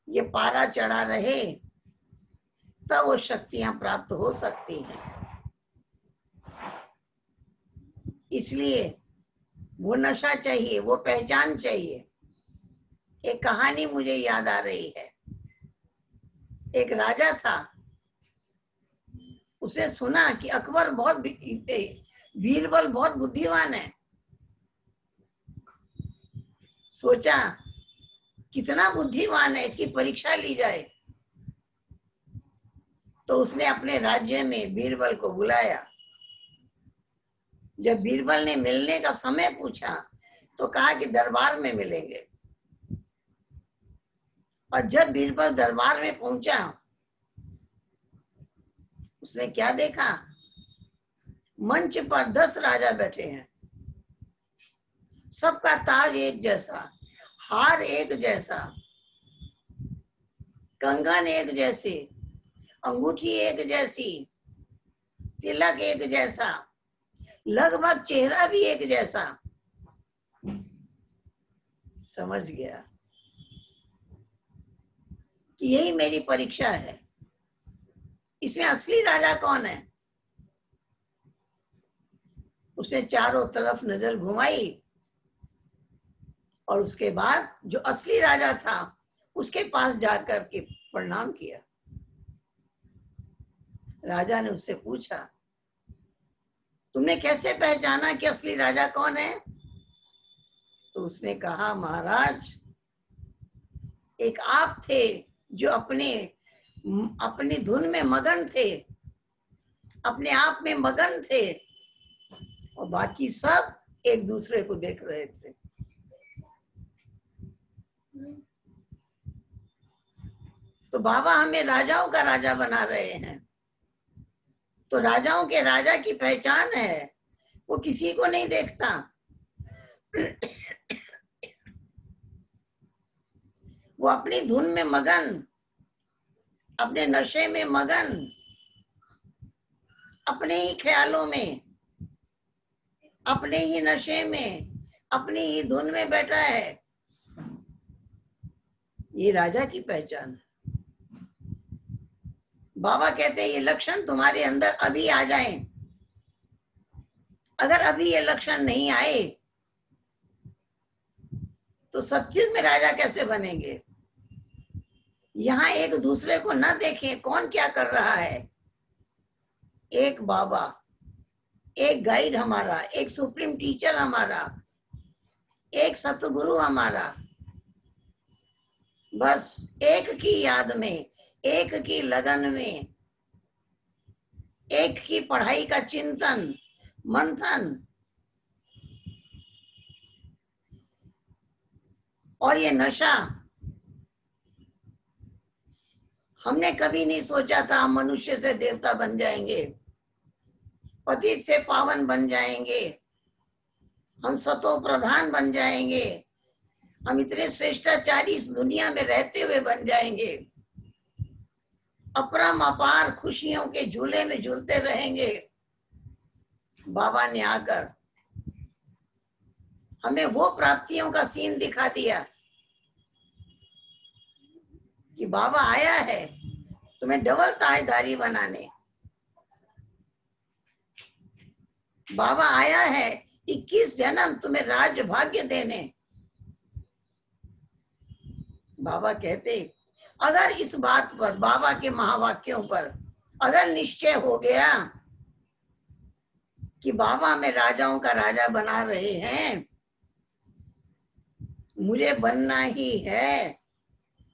ये पारा चढ़ा रहे तब वो शक्तियां प्राप्त हो सकती हैं। इसलिए वो नशा चाहिए, वो पहचान चाहिए। एक कहानी मुझे याद आ रही है। एक राजा था, उसने सुना कि अकबर बहुत बीरबल बहुत बुद्धिमान है। सोचा कितना बुद्धिमान है, इसकी परीक्षा ली जाए। तो उसने अपने राज्य में बीरबल को बुलाया। जब बीरबल ने मिलने का समय पूछा तो कहा कि दरबार में मिलेंगे। और जब बीरबल दरबार में पहुंचा, उसने क्या देखा? मंच पर 10 राजा बैठे हैं। सबका ताज एक जैसा, हार एक जैसा, कंगन एक जैसे, अंगूठी एक जैसी, तिलक एक जैसा, लगभग चेहरा भी एक जैसा। समझ गया कि यही मेरी परीक्षा है। इसमें असली राजा कौन है? उसने चारों तरफ नजर घुमाई और उसके बाद जो असली राजा था उसके पास जाकर के प्रणाम किया। राजा ने उससे पूछा, तुमने कैसे पहचाना कि असली राजा कौन है? तो उसने कहा, महाराज, एक आप थे जो अपनी धुन में मगन थे, अपने आप में मगन थे, और बाकी सब एक दूसरे को देख रहे थे। तो बाबा हमें राजाओं का राजा बना रहे हैं। तो राजाओं के राजा की पहचान है, वो किसी को नहीं देखता। वो अपनी धुन में मगन, अपने नशे में मगन, अपने ही ख्यालों में, अपने ही नशे में, अपनी ही धुन में बैठा है। ये राजा की पहचान है। बाबा कहते हैं ये लक्षण तुम्हारे अंदर अभी आ जाएं। अगर अभी ये लक्षण नहीं आए तो सत्युग में राजा कैसे बनेंगे? यहाँ एक दूसरे को न देखें कौन क्या कर रहा है। एक बाबा, एक गाइड हमारा, एक सुप्रीम टीचर हमारा, एक सतगुरु हमारा, बस एक की याद में, एक की लगन में, एक की पढ़ाई का चिंतन मंथन। और ये नशा, हमने कभी नहीं सोचा था हम मनुष्य से देवता बन जाएंगे, पतित से पावन बन जाएंगे, हम सतो प्रधान बन जाएंगे, हम इतने श्रेष्ठाचारी इस दुनिया में रहते हुए बन जाएंगे, अपरम अपार खुशियों के झूले में झूलते रहेंगे। बाबा ने आकर हमें वो प्राप्तियों का सीन दिखा दिया कि बाबा आया है तुम्हें डबल ताजदारी बनाने। बाबा आया है 21 जन्म तुम्हें राज्य भाग्य देने। बाबा कहते अगर इस बात पर, बाबा के महावाक्यों पर अगर निश्चय हो गया कि बाबा हमें राजाओं का राजा बना रहे हैं, मुझे बनना ही है।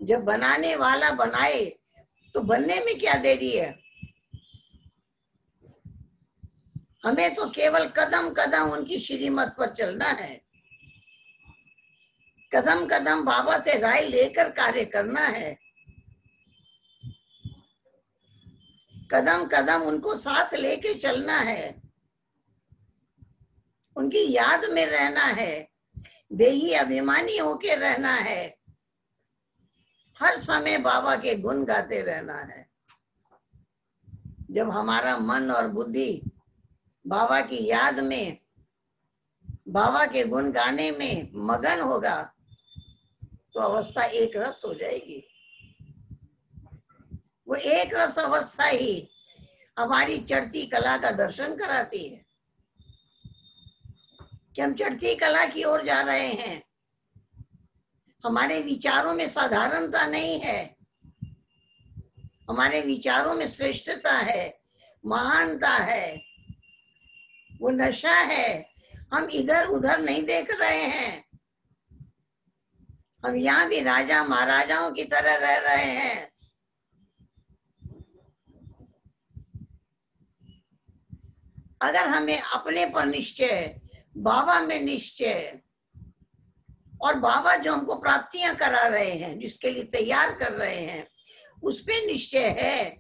जब बनाने वाला बनाए तो बनने में क्या देरी है? हमें तो केवल कदम कदम उनकी श्रीमत पर चलना है, कदम कदम बाबा से राय लेकर कार्य करना है, कदम कदम उनको साथ लेके चलना है, उनकी याद में रहना है, देही अभिमानी होके रहना है, हर समय बाबा के गुण गाते रहना है। जब हमारा मन और बुद्धि बाबा की याद में, बाबा के गुण गाने में मगन होगा तो अवस्था एक रस हो जाएगी। वो एक रस अवस्था ही हमारी चढ़ती कला का दर्शन कराती है कि हम चढ़ती कला की ओर जा रहे हैं। हमारे विचारों में साधारणता नहीं है, हमारे विचारों में श्रेष्ठता है, महानता है, वो नशा है। हम इधर उधर नहीं देख रहे हैं, हम यहाँ भी राजा महाराजाओं की तरह रह रहे हैं। अगर हमें अपने पर निश्चय, बाबा में निश्चय, और बाबा जो हमको प्राप्तियां करा रहे हैं, जिसके लिए तैयार कर रहे हैं, उस पे निश्चय है,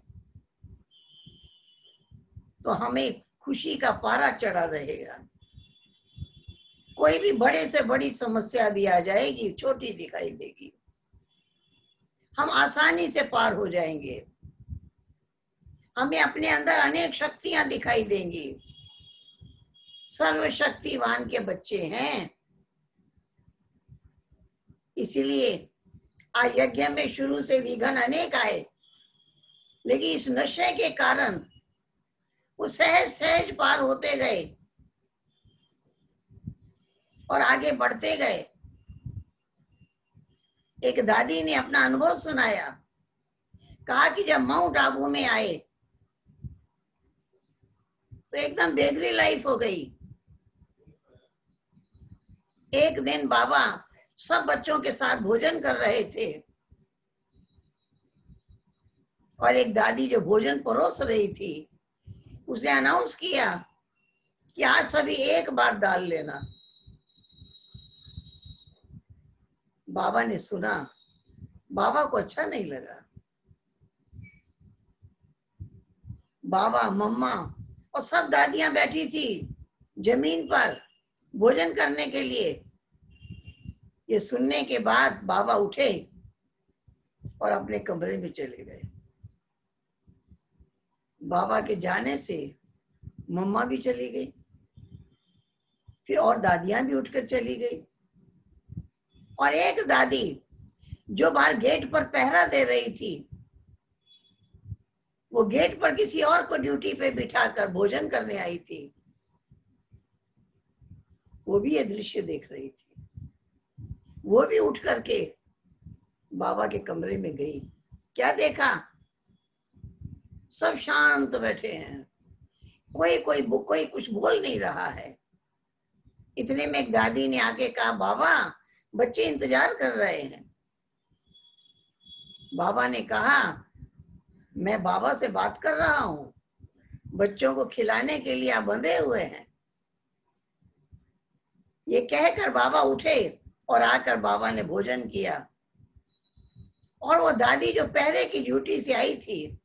तो हमें खुशी का पारा चढ़ा रहेगा। कोई भी बड़े से बड़ी समस्या भी आ जाएगी, छोटी दिखाई देगी, हम आसानी से पार हो जाएंगे। हमें अपने अंदर अनेक शक्तियां दिखाई देंगी। सर्वशक्तिवान के बच्चे हैं, इसीलिए आज यज्ञ में शुरू से विघ्न अनेक आए, लेकिन इस नशे के कारण वो सहज सहज पार होते गए और आगे बढ़ते गए। एक दादी ने अपना अनुभव सुनाया, कहा कि जब माउंट आबू में आए तो एकदम बेगरी लाइफ हो गई। एक दिन बाबा सब बच्चों के साथ भोजन कर रहे थे और एक दादी जो भोजन परोस रही थी, उसने अनाउंस किया कि आज सभी एक बार दाल लेना। बाबा ने सुना, बाबा को अच्छा नहीं लगा। बाबा, मम्मा और सब दादियां बैठी थी जमीन पर भोजन करने के लिए। ये सुनने के बाद बाबा उठे और अपने कमरे में चले गए। बाबा के जाने से मम्मा भी चली गई, फिर और दादियां भी उठकर चली गई, और एक दादी जो बाहर गेट पर पहरा दे रही थी, वो गेट पर किसी और को ड्यूटी पे बिठाकर भोजन करने आई थी, वो भी ये दृश्य देख रही थी। वो भी उठ करके बाबा के कमरे में गई। क्या देखा? सब शांत बैठे हैं, कोई कुछ बोल नहीं रहा है। इतने में एक दादी ने आके कहा, बाबा बच्चे इंतजार कर रहे हैं। बाबा ने कहा, मैं बाबा से बात कर रहा हूँ, बच्चों को खिलाने के लिए आप बंधे हुए हैं। ये कहकर बाबा उठे और आकर बाबा ने भोजन किया, और वो दादी जो पहरे की ड्यूटी से आई थी,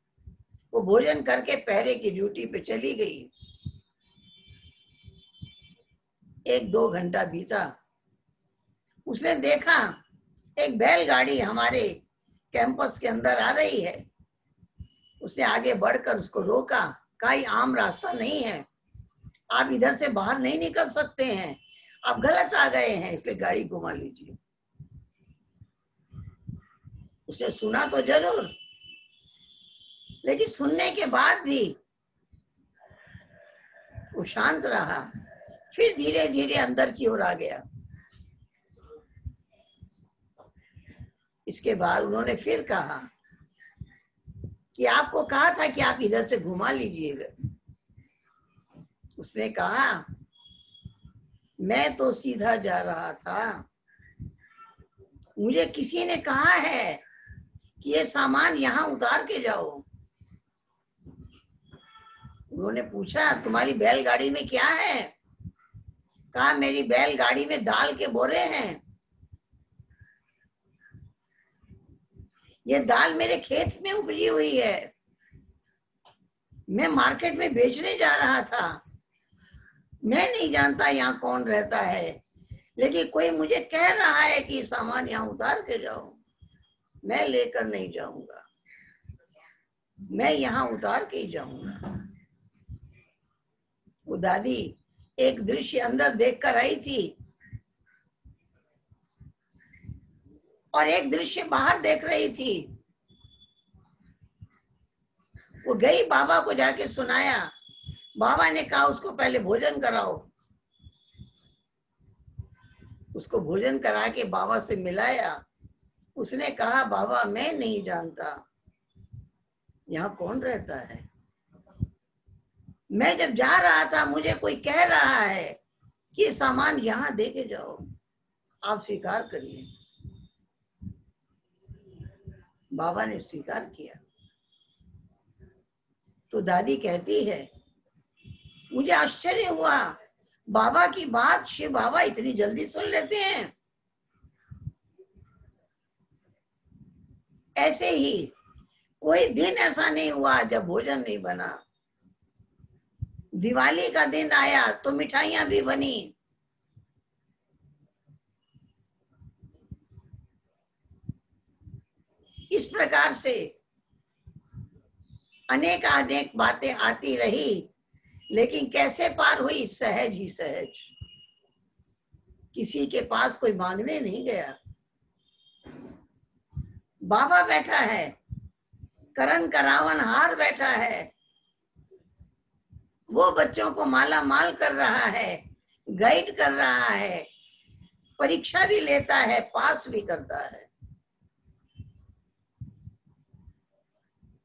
वो भोजन करके पहरे की ड्यूटी पे चली गई। 1-2 घंटा बीता, उसने देखा एक बैलगाड़ी हमारे कैंपस के अंदर आ रही है। उसने आगे बढ़कर उसको रोका, कहा ये आम रास्ता नहीं है, आप इधर से बाहर नहीं निकल सकते हैं, आप गलत आ गए हैं, इसलिए गाड़ी घुमा लीजिए। उसने सुना तो जरूर, लेकिन सुनने के बाद भी वो शांत रहा। फिर धीरे धीरे अंदर की ओर आ गया। इसके बाद उन्होंने फिर कहा कि आपको कहा था कि आप इधर से घुमा लीजिएगा। उसने कहा, मैं तो सीधा जा रहा था, मुझे किसी ने कहा है कि ये सामान यहाँ उतार के जाओ। उन्होंने पूछा, तुम्हारी बैलगाड़ी में क्या है? कहा, मेरी बैलगाड़ी में दाल के बोरे हैं, ये दाल मेरे खेत में उपजी हुई है, मैं मार्केट में बेचने जा रहा था। मैं नहीं जानता यहाँ कौन रहता है, लेकिन कोई मुझे कह रहा है कि सामान यहाँ उतार के जाओ। मैं लेकर नहीं जाऊंगा, मैं यहाँ उतार के ही जाऊंगा। वो दादी एक दृश्य अंदर देख कर आई थी और एक दृश्य बाहर देख रही थी। वो गई, बाबा को जाके सुनाया। बाबा ने कहा उसको पहले भोजन कराओ। उसको भोजन करा के बाबा से मिलाया। उसने कहा बाबा मैं नहीं जानता यहाँ कौन रहता है। मैं जब जा रहा था मुझे कोई कह रहा है कि सामान यहाँ दे के जाओ, आप स्वीकार करिए। बाबा ने स्वीकार किया। तो दादी कहती है मुझे आश्चर्य हुआ, बाबा की बात शिव बाबा इतनी जल्दी सुन लेते हैं। ऐसे ही कोई दिन ऐसा नहीं हुआ जब भोजन नहीं बना। दिवाली का दिन आया तो मिठाइयां भी बनी। इस प्रकार से अनेक अनेक बातें आती रही, लेकिन कैसे पार हुई? सहज ही सहज। किसी के पास कोई मांगने नहीं गया। बाबा बैठा है, करण करावन हार बैठा है, वो बच्चों को माला माल कर रहा है, गाइड कर रहा है, परीक्षा भी लेता है, पास भी करता है।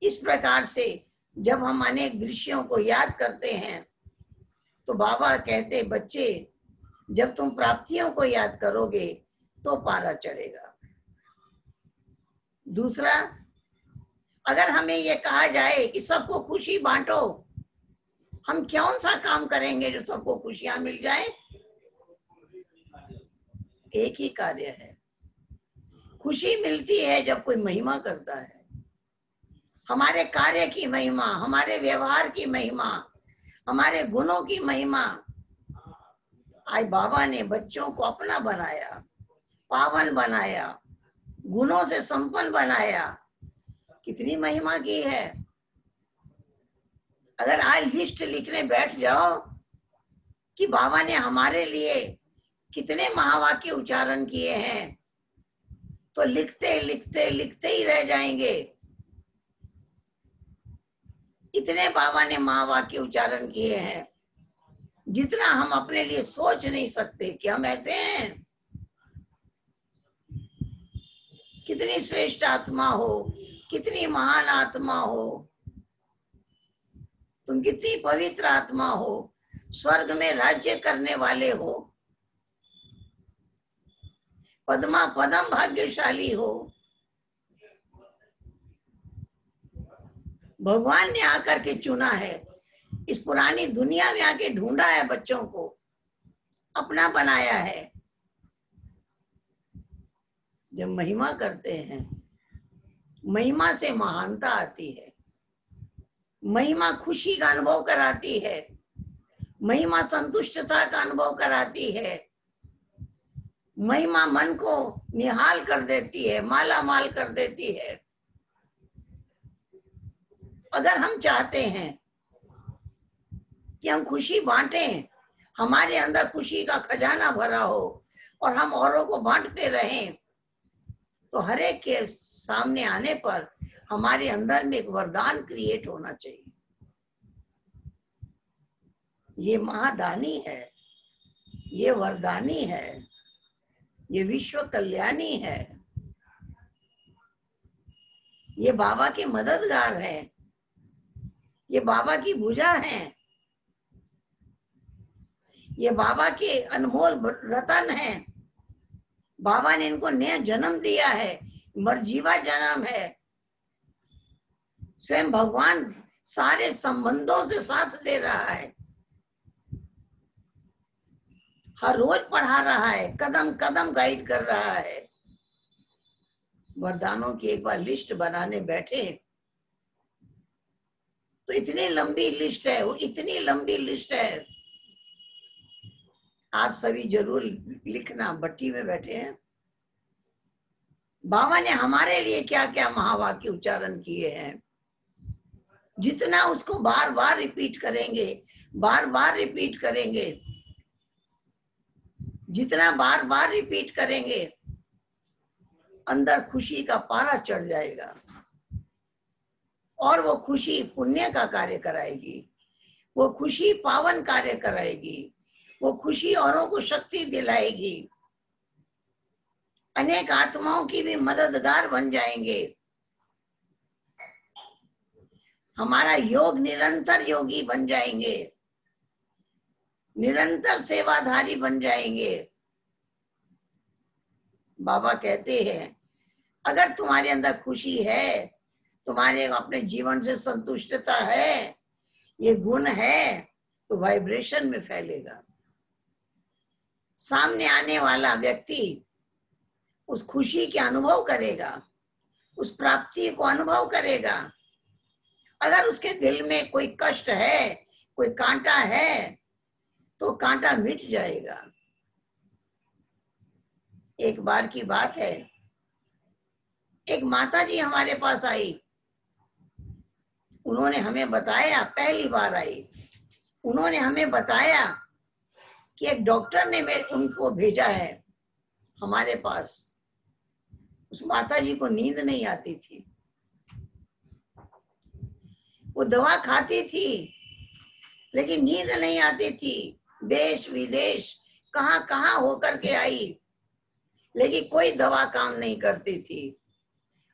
इस प्रकार से जब हम अनेक दृश्यों को याद करते हैं तो बाबा कहते बच्चे जब तुम प्राप्तियों को याद करोगे तो पारा चढ़ेगा। दूसरा, अगर हमें यह कहा जाए कि सबको खुशी बांटो, हम कौन सा काम करेंगे जो सबको खुशियां मिल जाए? एक ही कार्य है। खुशी मिलती है जब कोई महिमा करता है, हमारे कार्य की महिमा, हमारे व्यवहार की महिमा, हमारे गुणों की महिमा। आज बाबा ने बच्चों को अपना बनाया, पावन बनाया, गुणों से संपन्न बनाया। कितनी महिमा की है। अगर आज लिस्ट लिखने बैठ जाओ कि बाबा ने हमारे लिए कितने महावाक्य उच्चारण किए हैं तो लिखते लिखते लिखते ही रह जाएंगे। इतने बाबा ने महावाक्य उच्चारण किए हैं जितना हम अपने लिए सोच नहीं सकते कि हम ऐसे हैं। कितनी श्रेष्ठ आत्मा हो, कितनी महान आत्मा हो, तुम कितनी पवित्र आत्मा हो, स्वर्ग में राज्य करने वाले हो, पद्मा पदम भाग्यशाली हो। भगवान ने आकर के चुना है, इस पुरानी दुनिया में आके ढूंढा है, बच्चों को अपना बनाया है। जब महिमा करते हैं, महिमा से महानता आती है, महिमा खुशी का अनुभव कराती है, महिमा संतुष्टता का अनुभव कराती है, महिमा मन को निहाल कर देती है, माला माल कर देती है। अगर हम चाहते हैं कि हम खुशी बांटें, हमारे अंदर खुशी का खजाना भरा हो और हम औरों को बांटते रहें, तो हर एक के सामने आने पर हमारे अंदर में एक वरदान क्रिएट होना चाहिए। ये महादानी है, ये वरदानी है, ये विश्व कल्याणी है, ये बाबा के मददगार है, ये बाबा की भुजा है, ये बाबा के अनमोल रतन है। बाबा ने इनको नया जन्म दिया है, मरजीवा जन्म है। स्वयं भगवान सारे संबंधों से साथ दे रहा है, हर रोज पढ़ा रहा है, कदम कदम गाइड कर रहा है। वरदानों की एक बार लिस्ट बनाने बैठे तो इतनी लंबी लिस्ट है, वो इतनी लंबी लिस्ट है। आप सभी जरूर लिखना, भट्टी में बैठे हैं। बाबा ने हमारे लिए क्या क्या महावाक्य उच्चारण किए हैं, जितना उसको बार बार रिपीट करेंगे, बार बार रिपीट करेंगे, जितना बार बार रिपीट करेंगे, अंदर खुशी का पारा चढ़ जाएगा और वो खुशी पुण्य का कार्य कराएगी, वो खुशी पावन कार्य कराएगी, वो खुशी औरों को शक्ति दिलाएगी, अनेक आत्माओं की भी मददगार बन जाएंगे। हमारा योग निरंतर योगी बन जाएंगे, निरंतर सेवाधारी बन जाएंगे। बाबा कहते हैं अगर तुम्हारे अंदर खुशी है, तुम्हारे अपने जीवन से संतुष्टता है, ये गुण है, तो वाइब्रेशन में फैलेगा। सामने आने वाला व्यक्ति उस खुशी के अनुभव करेगा, उस प्राप्ति को अनुभव करेगा। अगर उसके दिल में कोई कष्ट है, कोई कांटा है, तो कांटा मिट जाएगा। एक बार की बात है, एक माता जी हमारे पास आई। उन्होंने हमें बताया, पहली बार आई, उन्होंने हमें बताया कि एक डॉक्टर ने उनको भेजा है हमारे पास। उस माता जी को नींद नहीं आती थी, वो दवा खाती थी लेकिन नींद नहीं आती थी। देश विदेश कहां कहां होकर के आई, लेकिन कोई दवा काम नहीं करती थी।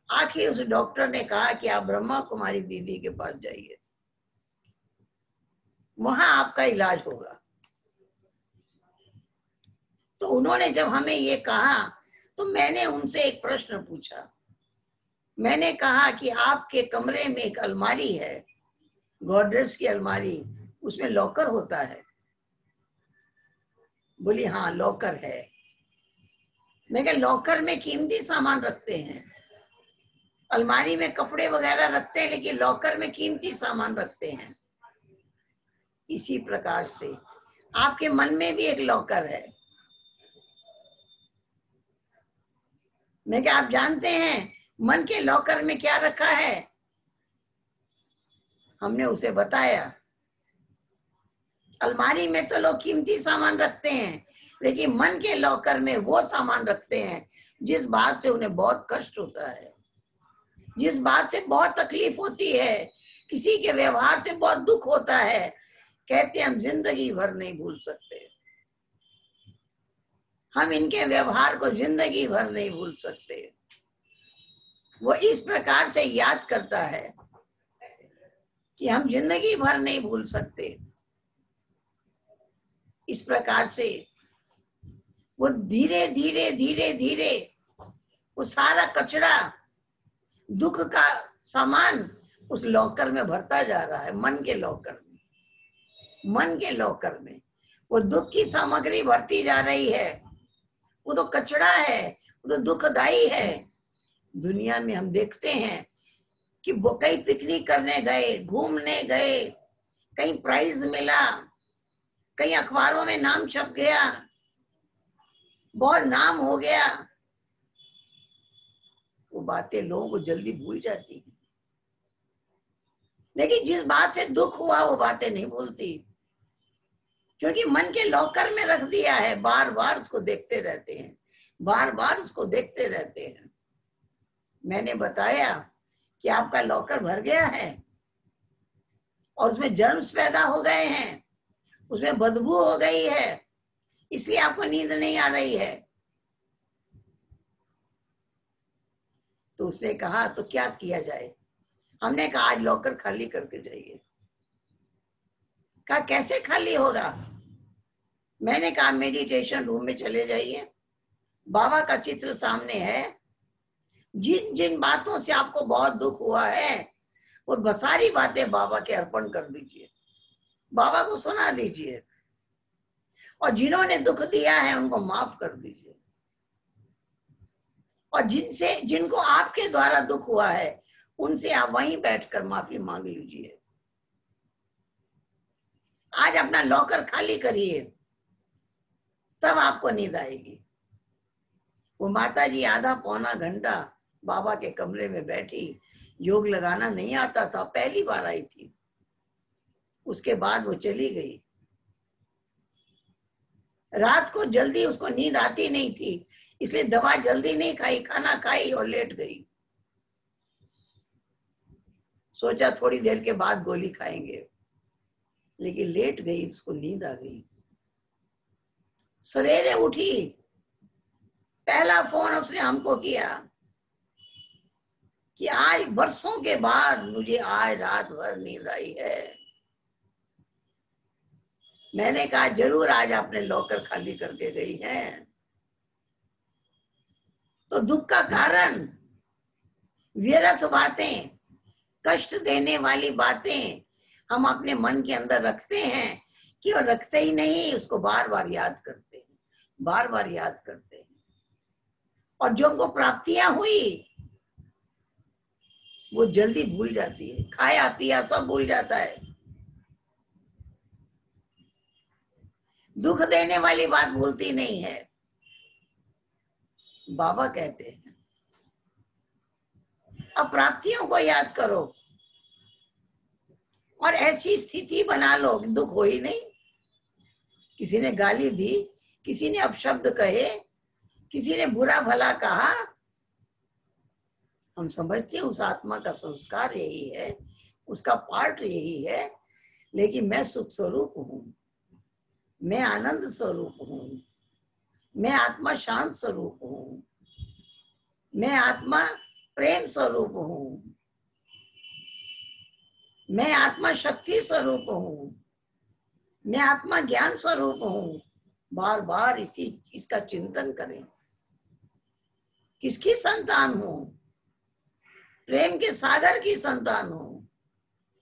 आखिर उस डॉक्टर ने कहा कि आप ब्रह्मा कुमारी दीदी के पास जाइए, वहां आपका इलाज होगा। तो उन्होंने जब हमें ये कहा तो मैंने उनसे एक प्रश्न पूछा। मैंने कहा कि आपके कमरे में एक अलमारी है, गोदरेज की अलमारी, उसमें लॉकर होता है? बोली हाँ लॉकर है। मैं कहा लॉकर में कीमती सामान रखते हैं, अलमारी में कपड़े वगैरह रखते हैं, लेकिन लॉकर में कीमती सामान रखते हैं। इसी प्रकार से आपके मन में भी एक लॉकर है। मैं क्या आप जानते हैं मन के लॉकर में क्या रखा है? हमने उसे बताया। अलमारी में तो लोग कीमती सामान रखते हैं, लेकिन मन के लॉकर में वो सामान रखते हैं जिस बात से उन्हें बहुत कष्ट होता है, जिस बात से बहुत तकलीफ होती है, किसी के व्यवहार से बहुत दुख होता है। कहते हम जिंदगी भर नहीं भूल सकते, हम इनके व्यवहार को जिंदगी भर नहीं भूल सकते। वो इस प्रकार से याद करता है कि हम जिंदगी भर नहीं भूल सकते। इस प्रकार से वो धीरे धीरे धीरे धीरे वो सारा कचरा, दुख का सामान उस लॉकर में भरता जा रहा है। मन के लॉकर में, मन के लॉकर में वो दुख की सामग्री भरती जा रही है। वो तो कचरा है, वो तो दुखदाई है। दुनिया में हम देखते हैं कि वो कहीं पिकनिक करने गए, घूमने गए, कहीं प्राइज मिला, कहीं अखबारों में नाम छप गया, बहुत नाम हो गया, वो बातें लोगों को जल्दी भूल जाती हैं। लेकिन जिस बात से दुख हुआ वो बातें नहीं भूलती, क्योंकि मन के लॉकर में रख दिया है। बार बार उसको देखते रहते हैं, बार बार उसको देखते रहते हैं। मैंने बताया कि आपका लॉकर भर गया है और उसमें जर्म्स पैदा हो गए हैं, उसमें बदबू हो गई है, इसलिए आपको नींद नहीं आ रही है। तो उसने कहा तो क्या किया जाए? हमने कहा आज लॉकर खाली करके जाइए। कहा कैसे खाली होगा? मैंने कहा मेडिटेशन रूम में चले जाइए, बाबा का चित्र सामने है, जिन जिन बातों से आपको बहुत दुख हुआ है वो सारी बातें बाबा के अर्पण कर दीजिए, बाबा को सुना दीजिए, और जिन्होंने दुख दिया है उनको माफ कर दीजिए, और जिनको आपके द्वारा दुख हुआ है उनसे आप वहीं बैठकर माफी मांग लीजिए। आज अपना लॉकर खाली करिए, तब आपको नींद आएगी। वो माता जी आधा पौना घंटा बाबा के कमरे में बैठी, योग लगाना नहीं आता था, पहली बार आई थी। उसके बाद वो चली गई। रात को जल्दी उसको नींद आती नहीं थी, इसलिए दवा जल्दी नहीं खाई, खाना खाई और लेट गई। सोचा थोड़ी देर के बाद गोली खाएंगे, लेकिन लेट गई, उसको नींद आ गई। सवेरे उठी, पहला फोन उसने हमको किया कि आज बरसों के बाद मुझे आज रात भर नींद आई है। मैंने कहा जरूर आज आपने लॉकर खाली करके गई है। तो दुख का कारण व्यर्थ बातें, कष्ट देने वाली बातें हम अपने मन के अंदर रखते हैं कि और रखते ही नहीं, उसको बार बार याद करते हैं, बार बार याद करते हैं। और जो हमको प्राप्तियां हुई वो जल्दी भूल जाती है, खाया पिया सब भूल जाता है। दुख देने वाली बात भूलती नहीं है। बाबा कहते हैं अब प्राप्तियों को याद करो और ऐसी स्थिति बना लो कि दुख हो ही नहीं। किसी ने गाली दी, किसी ने अपशब्द कहे, किसी ने बुरा भला कहा, हम समझते हैं उस आत्मा का संस्कार यही है, उसका पार्ट यही है, लेकिन मैं सुख स्वरूप हूं, मैं आनंद स्वरूप हूं, मैं आत्मा शांत स्वरूप हूं, मैं आत्मा प्रेम स्वरूप हूं, मैं आत्मा शक्ति स्वरूप हूं, मैं आत्मा ज्ञान स्वरूप हूं। बार बार इसका चिंतन करें। किसकी संतान हूं? प्रेम के सागर की संतान हूं,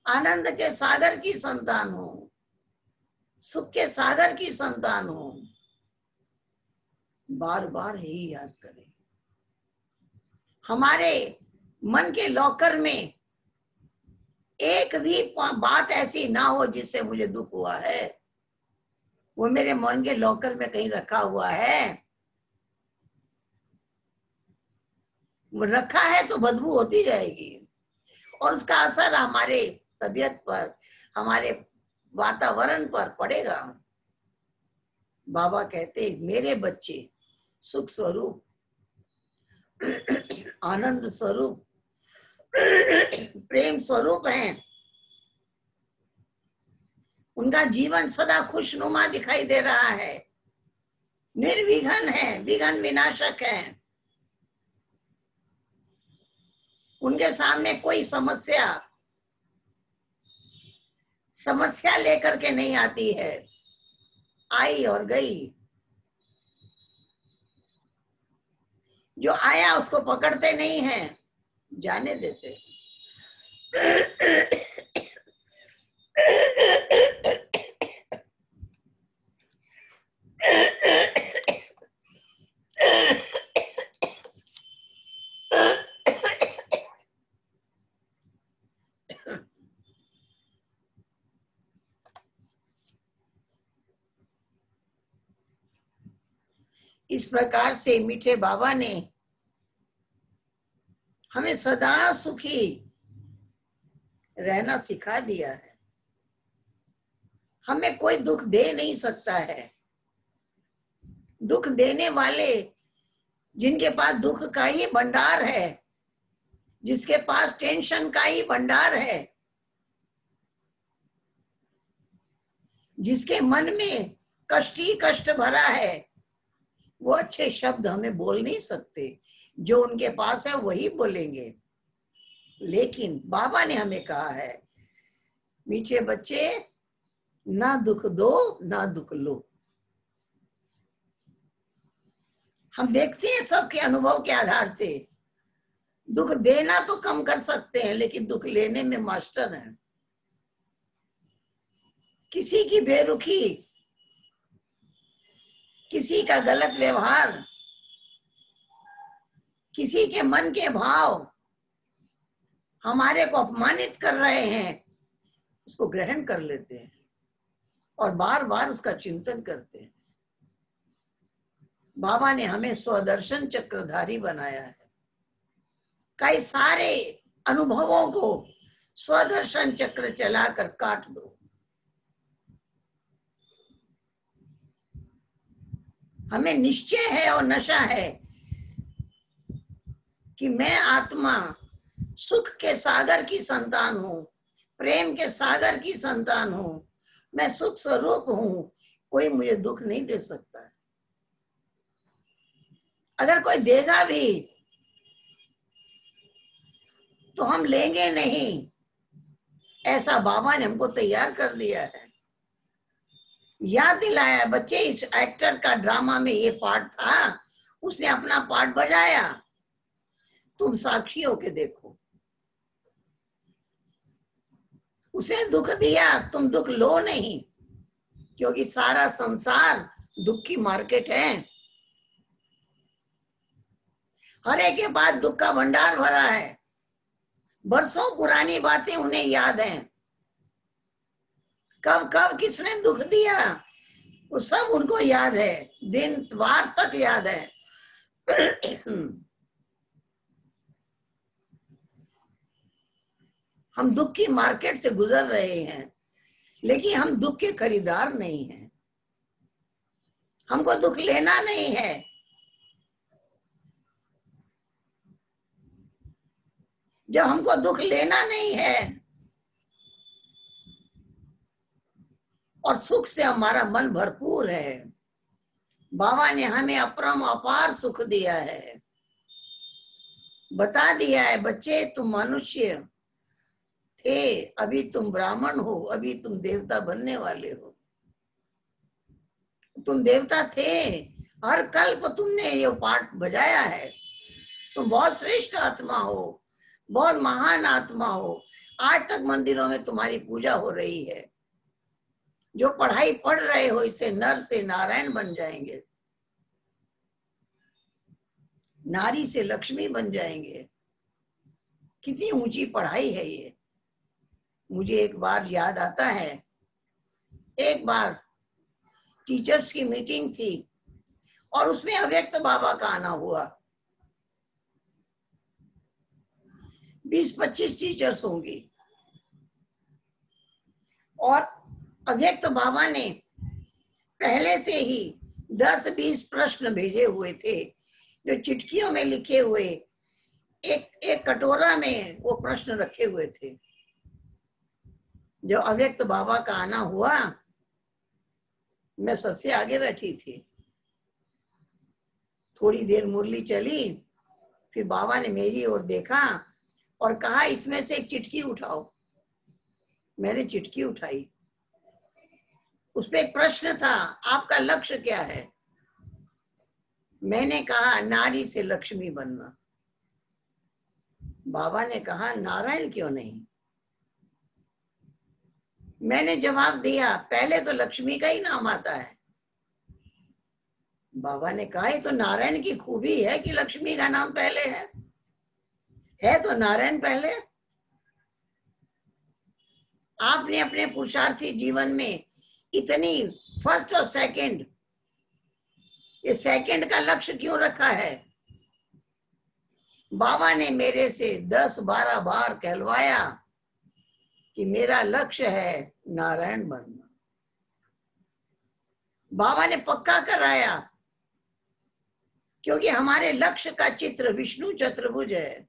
आनंद के सागर की संतान हूं, सुख के सागर की संतान हूं। बार बार यही याद करें। हमारे मन के लॉकर में एक भी बात ऐसी ना हो जिससे मुझे दुख हुआ है। वो मेरे मन के लॉकर में कहीं रखा हुआ है, रखा है तो बदबू होती जाएगी और उसका असर हमारे तबीयत पर, हमारे वातावरण पर पड़ेगा। बाबा कहते मेरे बच्चे सुख स्वरूप, आनंद स्वरूप, प्रेम स्वरूप हैं। उनका जीवन सदा खुशनुमा दिखाई दे रहा है, निर्विघ्न है, विघ्न विनाशक है। उनके सामने कोई समस्या लेकर के नहीं आती है, आई और गई। जो आया उसको पकड़ते नहीं हैं, जाने देते। इस प्रकार से मीठे बाबा ने हमें सदा सुखी रहना सिखा दिया है। हमें कोई दुख दे नहीं सकता है। दुख देने वाले, जिनके पास दुख का ही भंडार है, जिसके पास टेंशन का ही भंडार है, जिसके मन में कष्ट ही कष्ट भरा है, वो अच्छे शब्द हमें बोल नहीं सकते। जो उनके पास है वही बोलेंगे। लेकिन बाबा ने हमें कहा है मीठे बच्चे, ना दुख दो ना दुख लो। हम देखते हैं सबके अनुभव के आधार से, दुख देना तो कम कर सकते हैं लेकिन दुख लेने में मास्टर हैं। किसी की बेरुखी, किसी का गलत व्यवहार, किसी के मन के भाव हमारे को अपमानित कर रहे हैं, उसको ग्रहण कर लेते हैं और बार बार उसका चिंतन करते हैं। बाबा ने हमें स्वदर्शन चक्रधारी बनाया है। कई सारे अनुभवों को स्वदर्शन चक्र चलाकर काट दो। हमें निश्चय है और नशा है कि मैं आत्मा सुख के सागर की संतान हूँ, प्रेम के सागर की संतान हूँ, मैं सुख स्वरूप हूँ, कोई मुझे दुख नहीं दे सकता है। अगर कोई देगा भी तो हम लेंगे नहीं, ऐसा बाबा ने हमको तैयार कर दिया है। याद दिलाया बच्चे, इस एक्टर का ड्रामा में ये पार्ट था, उसने अपना पार्ट बजाया, तुम साक्षी होके देखो। उसने दुख दिया, तुम दुख लो नहीं, क्योंकि सारा संसार दुख की मार्केट है। हर एक के पास दुख का भंडार भरा है, बरसों पुरानी बातें उन्हें याद हैं, कब कब किसने दुख दिया वो सब उनको याद है, दिन वार तक याद है। हम दुख की मार्केट से गुजर रहे हैं, लेकिन हम दुख के खरीदार नहीं हैं। हमको दुख लेना नहीं है, जब हमको दुख लेना नहीं है और सुख से हमारा मन भरपूर है, बाबा ने हमें अपरम अपार सुख दिया है, बता दिया है बच्चे तुम मनुष्य थे, अभी तुम ब्राह्मण हो, अभी तुम देवता बनने वाले हो। तुम देवता थे, हर कल्प तुमने ये पार्ट बजाया है, तुम बहुत श्रेष्ठ आत्मा हो, बहुत महान आत्मा हो। आज तक मंदिरों में तुम्हारी पूजा हो रही है, जो पढ़ाई पढ़ रहे हो इससे नर से नारायण बन जाएंगे, नारी से लक्ष्मी बन जाएंगे। कितनी ऊंची पढ़ाई है ये। मुझे एक बार याद आता है, एक बार टीचर्स की मीटिंग थी और उसमें अव्यक्त बाबा का आना हुआ। 20-25 टीचर्स होंगी और अव्यक्त बाबा ने पहले से ही 10-20 प्रश्न भेजे हुए थे, जो चिटकियों में लिखे हुए एक कटोरा में वो प्रश्न रखे हुए थे। जो अव्यक्त बाबा का आना हुआ, मैं सबसे आगे बैठी थी। थोड़ी देर मुरली चली, फिर बाबा ने मेरी ओर देखा और कहा इसमें से एक चिटकी उठाओ। मैंने चिटकी उठाई, उस पे एक प्रश्न था, आपका लक्ष्य क्या है? मैंने कहा नारी से लक्ष्मी बनना। बाबा ने कहा नारायण क्यों नहीं? मैंने जवाब दिया पहले तो लक्ष्मी का ही नाम आता है। बाबा ने कहा ये तो नारायण की खूबी है कि लक्ष्मी का नाम पहले है तो नारायण पहले। आपने अपने पुरुषार्थी जीवन में इतनी फर्स्ट और सेकंड, ये सेकंड का लक्ष्य क्यों रखा है? बाबा ने मेरे से 10-12 बार कहलवाया कि मेरा लक्ष्य है नारायण बनना। बाबा ने पक्का कराया, क्योंकि हमारे लक्ष्य का चित्र विष्णु चतुर्भुज है।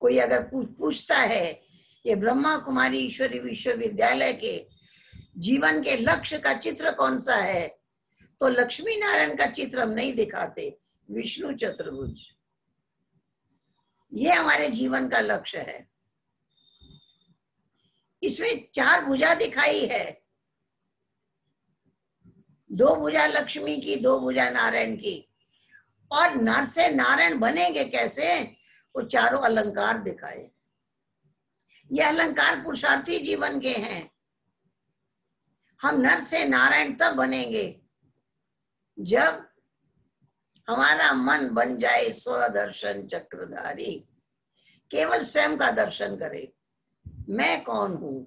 कोई अगर पूछता है ये ब्रह्मा कुमारी ईश्वरी विश्वविद्यालय के जीवन के लक्ष्य का चित्र कौन सा है, तो लक्ष्मी नारायण का चित्र हम नहीं दिखाते, विष्णु चतुर्भुज। ये हमारे जीवन का लक्ष्य है। इसमें 4 भुजा दिखाई है, 2 भुजा लक्ष्मी की, 2 भुजा नारायण की। और नर से नारायण बनेंगे कैसे, वो चारों अलंकार दिखाए। ये अलंकार पुरुषार्थी जीवन के हैं। हम नर से नारायण तब बनेंगे जब हमारा मन बन जाए स्वदर्शन चक्रधारी, केवल स्वयं का दर्शन करे। मैं कौन हूं,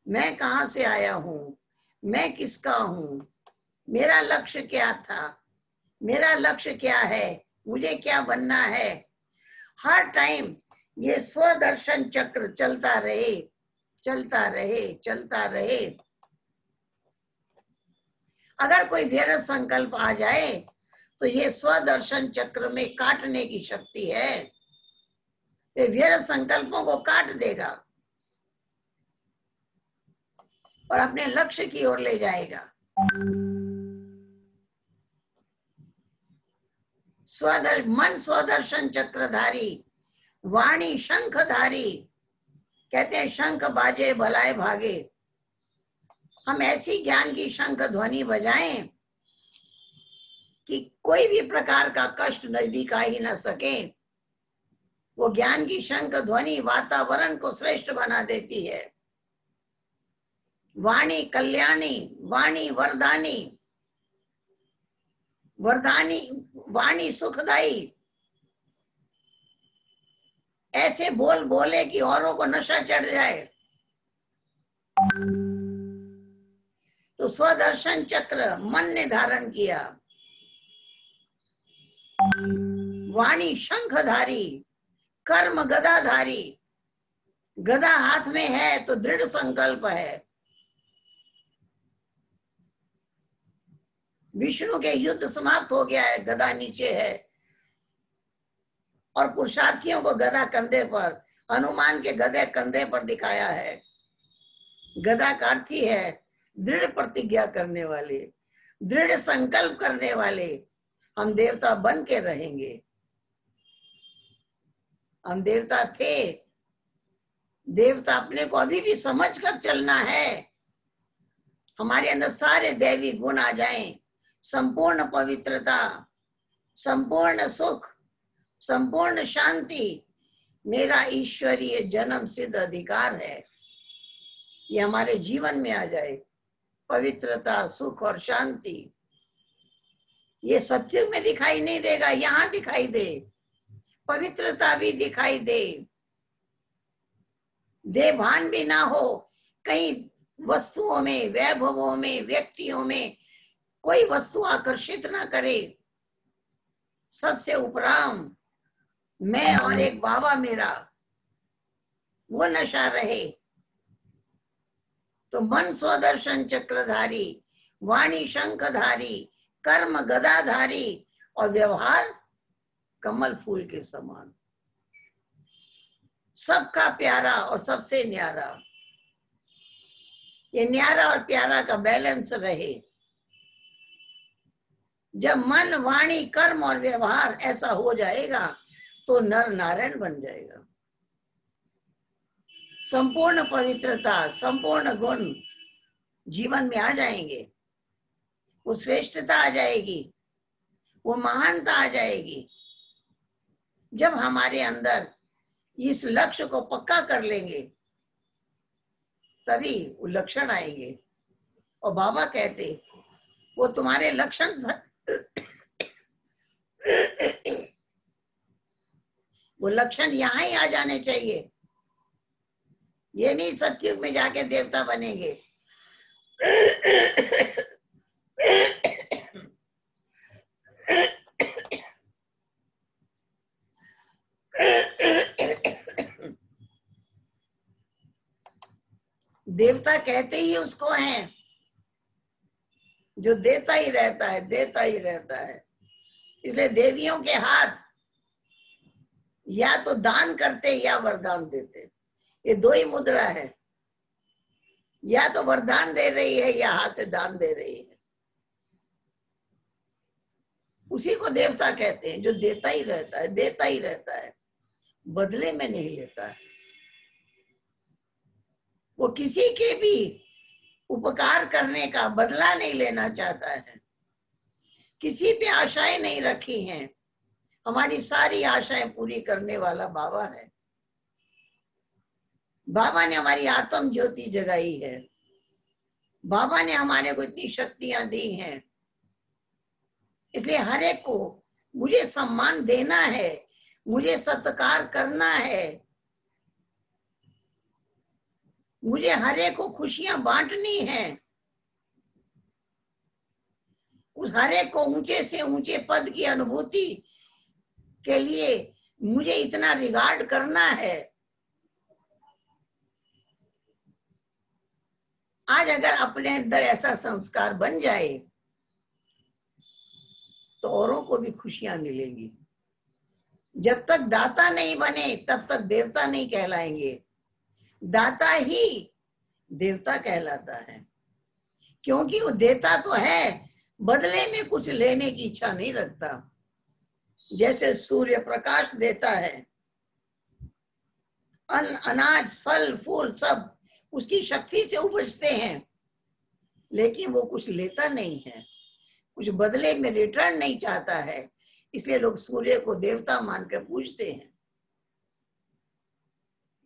मैं कहां से आया हूं, मैं किसका हूं, मेरा लक्ष्य क्या था, मेरा लक्ष्य क्या है, मुझे क्या बनना है। हर टाइम ये स्वदर्शन चक्र चलता रहे, चलता रहे, चलता रहे। अगर कोई व्यर्थ संकल्प आ जाए तो ये स्वदर्शन चक्र में काटने की शक्ति है। वे व्यर्थ संकल्पों को काट देगा और अपने लक्ष्य की ओर ले जाएगा। मन स्वदर्शन चक्रधारी, वाणी शंखधारी। कहते हैं शंख बाजे भलाए भागे। हम ऐसी ज्ञान की शंख ध्वनि बजाएं कि कोई भी प्रकार का कष्ट नजदीक आ ही न सके। वो ज्ञान की शंख ध्वनि वातावरण को श्रेष्ठ बना देती है। वाणी कल्याणी, वाणी वरदानी, वरदानी, वाणी सुखदाई। ऐसे बोल बोले कि औरों को नशा चढ़ जाए। तो स्वदर्शन चक्र मन ने धारण किया। वाणी शंखधारी, कर्म गदाधारी। गदा हाथ में है तो दृढ़ संकल्प है। विष्णु के युद्ध समाप्त हो गया है, गदा नीचे है और पुरुषार्थियों को गदा कंधे पर, हनुमान के गदे कंधे पर दिखाया है। गदा का अर्थ ही है दृढ़ प्रतिज्ञा करने वाले, दृढ़ संकल्प करने वाले। हम देवता बन के रहेंगे। हम देवता थे, देवता अपने को अभी भी समझ कर चलना है। हमारे अंदर सारे दैवी गुण आ जाएं, संपूर्ण पवित्रता, संपूर्ण सुख, संपूर्ण शांति मेरा ईश्वरीय जन्म सिद्ध अधिकार है। ये हमारे जीवन में आ जाए, पवित्रता, सुख और शांति। ये सत्युग में दिखाई नहीं देगा, यहां दिखाई दे। पवित्रता भी दिखाई दे, देभान भी ना हो। कई वस्तुओं में, वैभवों में, व्यक्तियों में कोई वस्तु आकर्षित ना करे। सबसे उपराम मैं और एक बाबा मेरा, वो नशा रहे। तो मन स्वदर्शन चक्रधारी, वाणी शंखधारी, कर्म गदाधारी और व्यवहार कमल फूल के समान। सबका प्यारा और सबसे न्यारा। ये न्यारा और प्यारा का बैलेंस रहे। जब मन, वाणी, कर्म और व्यवहार ऐसा हो जाएगा तो नर नारायण बन जाएगा। संपूर्ण पवित्रता, संपूर्ण गुण जीवन में आ जाएंगे। वो श्रेष्ठता आ जाएगी, वो महानता आ जाएगी। जब हमारे अंदर इस लक्ष्य को पक्का कर लेंगे तभी वो लक्षण आएंगे। और बाबा कहते वो तुम्हारे लक्षण वो लक्षण यहाँ ही आ जाने चाहिए। ये नहीं सतयुग में जाके देवता बनेंगे। देवता कहते ही उसको हैं जो देता ही रहता है, देता ही रहता है। इसलिए देवियों के हाथ या तो दान करते या वरदान देते। ये दो ही मुद्रा है, या तो वरदान दे रही है या हाथ से दान दे रही है। उसी को देवता कहते हैं जो देता ही रहता है, देता ही रहता है, बदले में नहीं लेता है। वो किसी के भी उपकार करने का बदला नहीं लेना चाहता है। किसी पे आशाएं नहीं रखी हैं। हमारी सारी आशाएं पूरी करने वाला बाबा है। बाबा ने हमारी आत्म ज्योति जगाई है। बाबा ने हमारे को इतनी शक्तियां दी हैं। इसलिए हर एक को मुझे सम्मान देना है, मुझे सत्कार करना है, मुझे हर एक को खुशियां बांटनी है। उस हर एक को ऊंचे से ऊंचे पद की अनुभूति के लिए मुझे इतना रिगार्ड करना है। आज अगर अपने अंदर ऐसा संस्कार बन जाए तो औरों को भी खुशियां मिलेगी। जब तक दाता नहीं बने तब तक देवता नहीं कहलाएंगे। दाता ही देवता कहलाता है, क्योंकि वो देता तो है, बदले में कुछ लेने की इच्छा नहीं रखता। जैसे सूर्य प्रकाश देता है, अन्न, अनाज, फल फूल सब उसकी शक्ति से उपजते हैं, लेकिन वो कुछ लेता नहीं है, कुछ बदले में रिटर्न नहीं चाहता है। इसलिए लोग सूर्य को देवता मानकर पूजते हैं।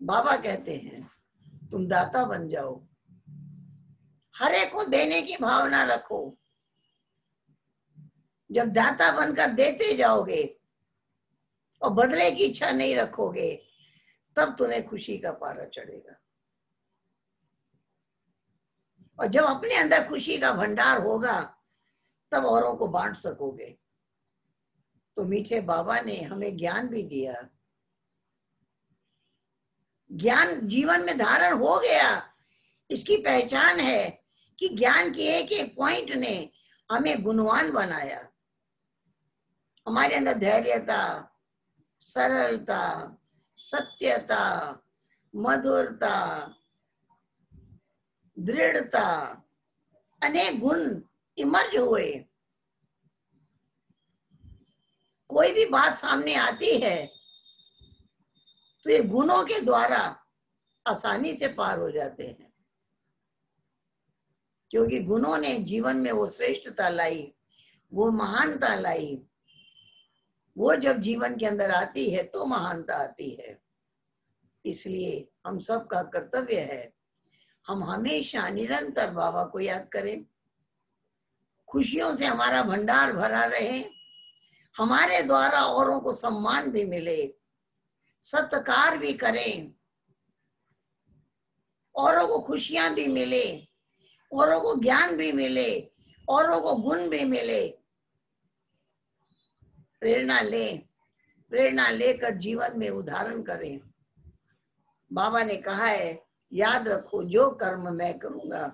बाबा कहते हैं तुम दाता बन जाओ, हर एक को देने की भावना रखो। जब दाता बनकर देते जाओगे और बदले की इच्छा नहीं रखोगे, तब तुम्हें खुशी का पारा चढ़ेगा। और जब अपने अंदर खुशी का भंडार होगा, तब औरों को बांट सकोगे। तो मीठे बाबा ने हमें ज्ञान भी दिया। ज्ञान जीवन में धारण हो गया, इसकी पहचान है कि ज्ञान की एक एक पॉइंट ने हमें गुणवान बनाया। हमारे अंदर धैर्यता, सरलता, सत्यता, मधुरता, दृढ़ता, अनेक गुण इमर्ज हुए। कोई भी बात सामने आती है तो ये गुणों के द्वारा आसानी से पार हो जाते हैं, क्योंकि गुणों ने जीवन में वो श्रेष्ठता लाई, वो महानता लाई। वो जब जीवन के अंदर आती है तो महानता आती है। इसलिए हम सबका कर्तव्य है, हम हमेशा निरंतर बाबा को याद करें, खुशियों से हमारा भंडार भरा रहे, हमारे द्वारा औरों को सम्मान भी मिले, सत्कार भी करें, औरों को खुशियां भी मिले, औरों को ज्ञान भी मिले, औरों को गुण भी मिले। प्रेरणा लेकर जीवन में उदाहरण करें। बाबा ने कहा है, याद रखो जो कर्म मैं करूंगा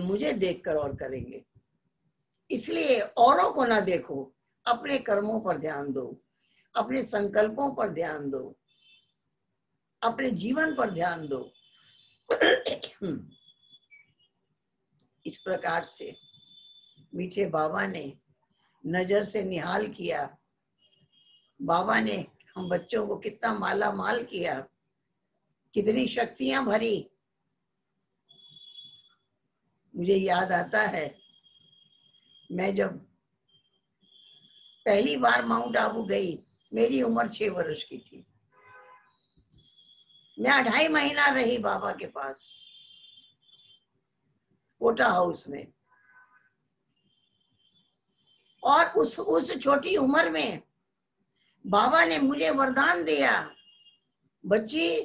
मुझे देखकर और करेंगे। इसलिए औरों को ना देखो, अपने कर्मों पर ध्यान दो, अपने संकल्पों पर ध्यान दो, अपने जीवन पर ध्यान दो। इस प्रकार से मीठे बाबा ने नजर से निहाल किया। बाबा ने हम बच्चों को कितना माला माल किया, कितनी शक्तियां भरी। मुझे याद आता है, मैं जब पहली बार माउंट आबू गई, मेरी उम्र 6 वर्ष की थी। मैं 2.5 महीना रही बाबा के पास, कोटा हाउस में। और उस छोटी उम्र में बाबा ने मुझे वरदान दिया, बच्ची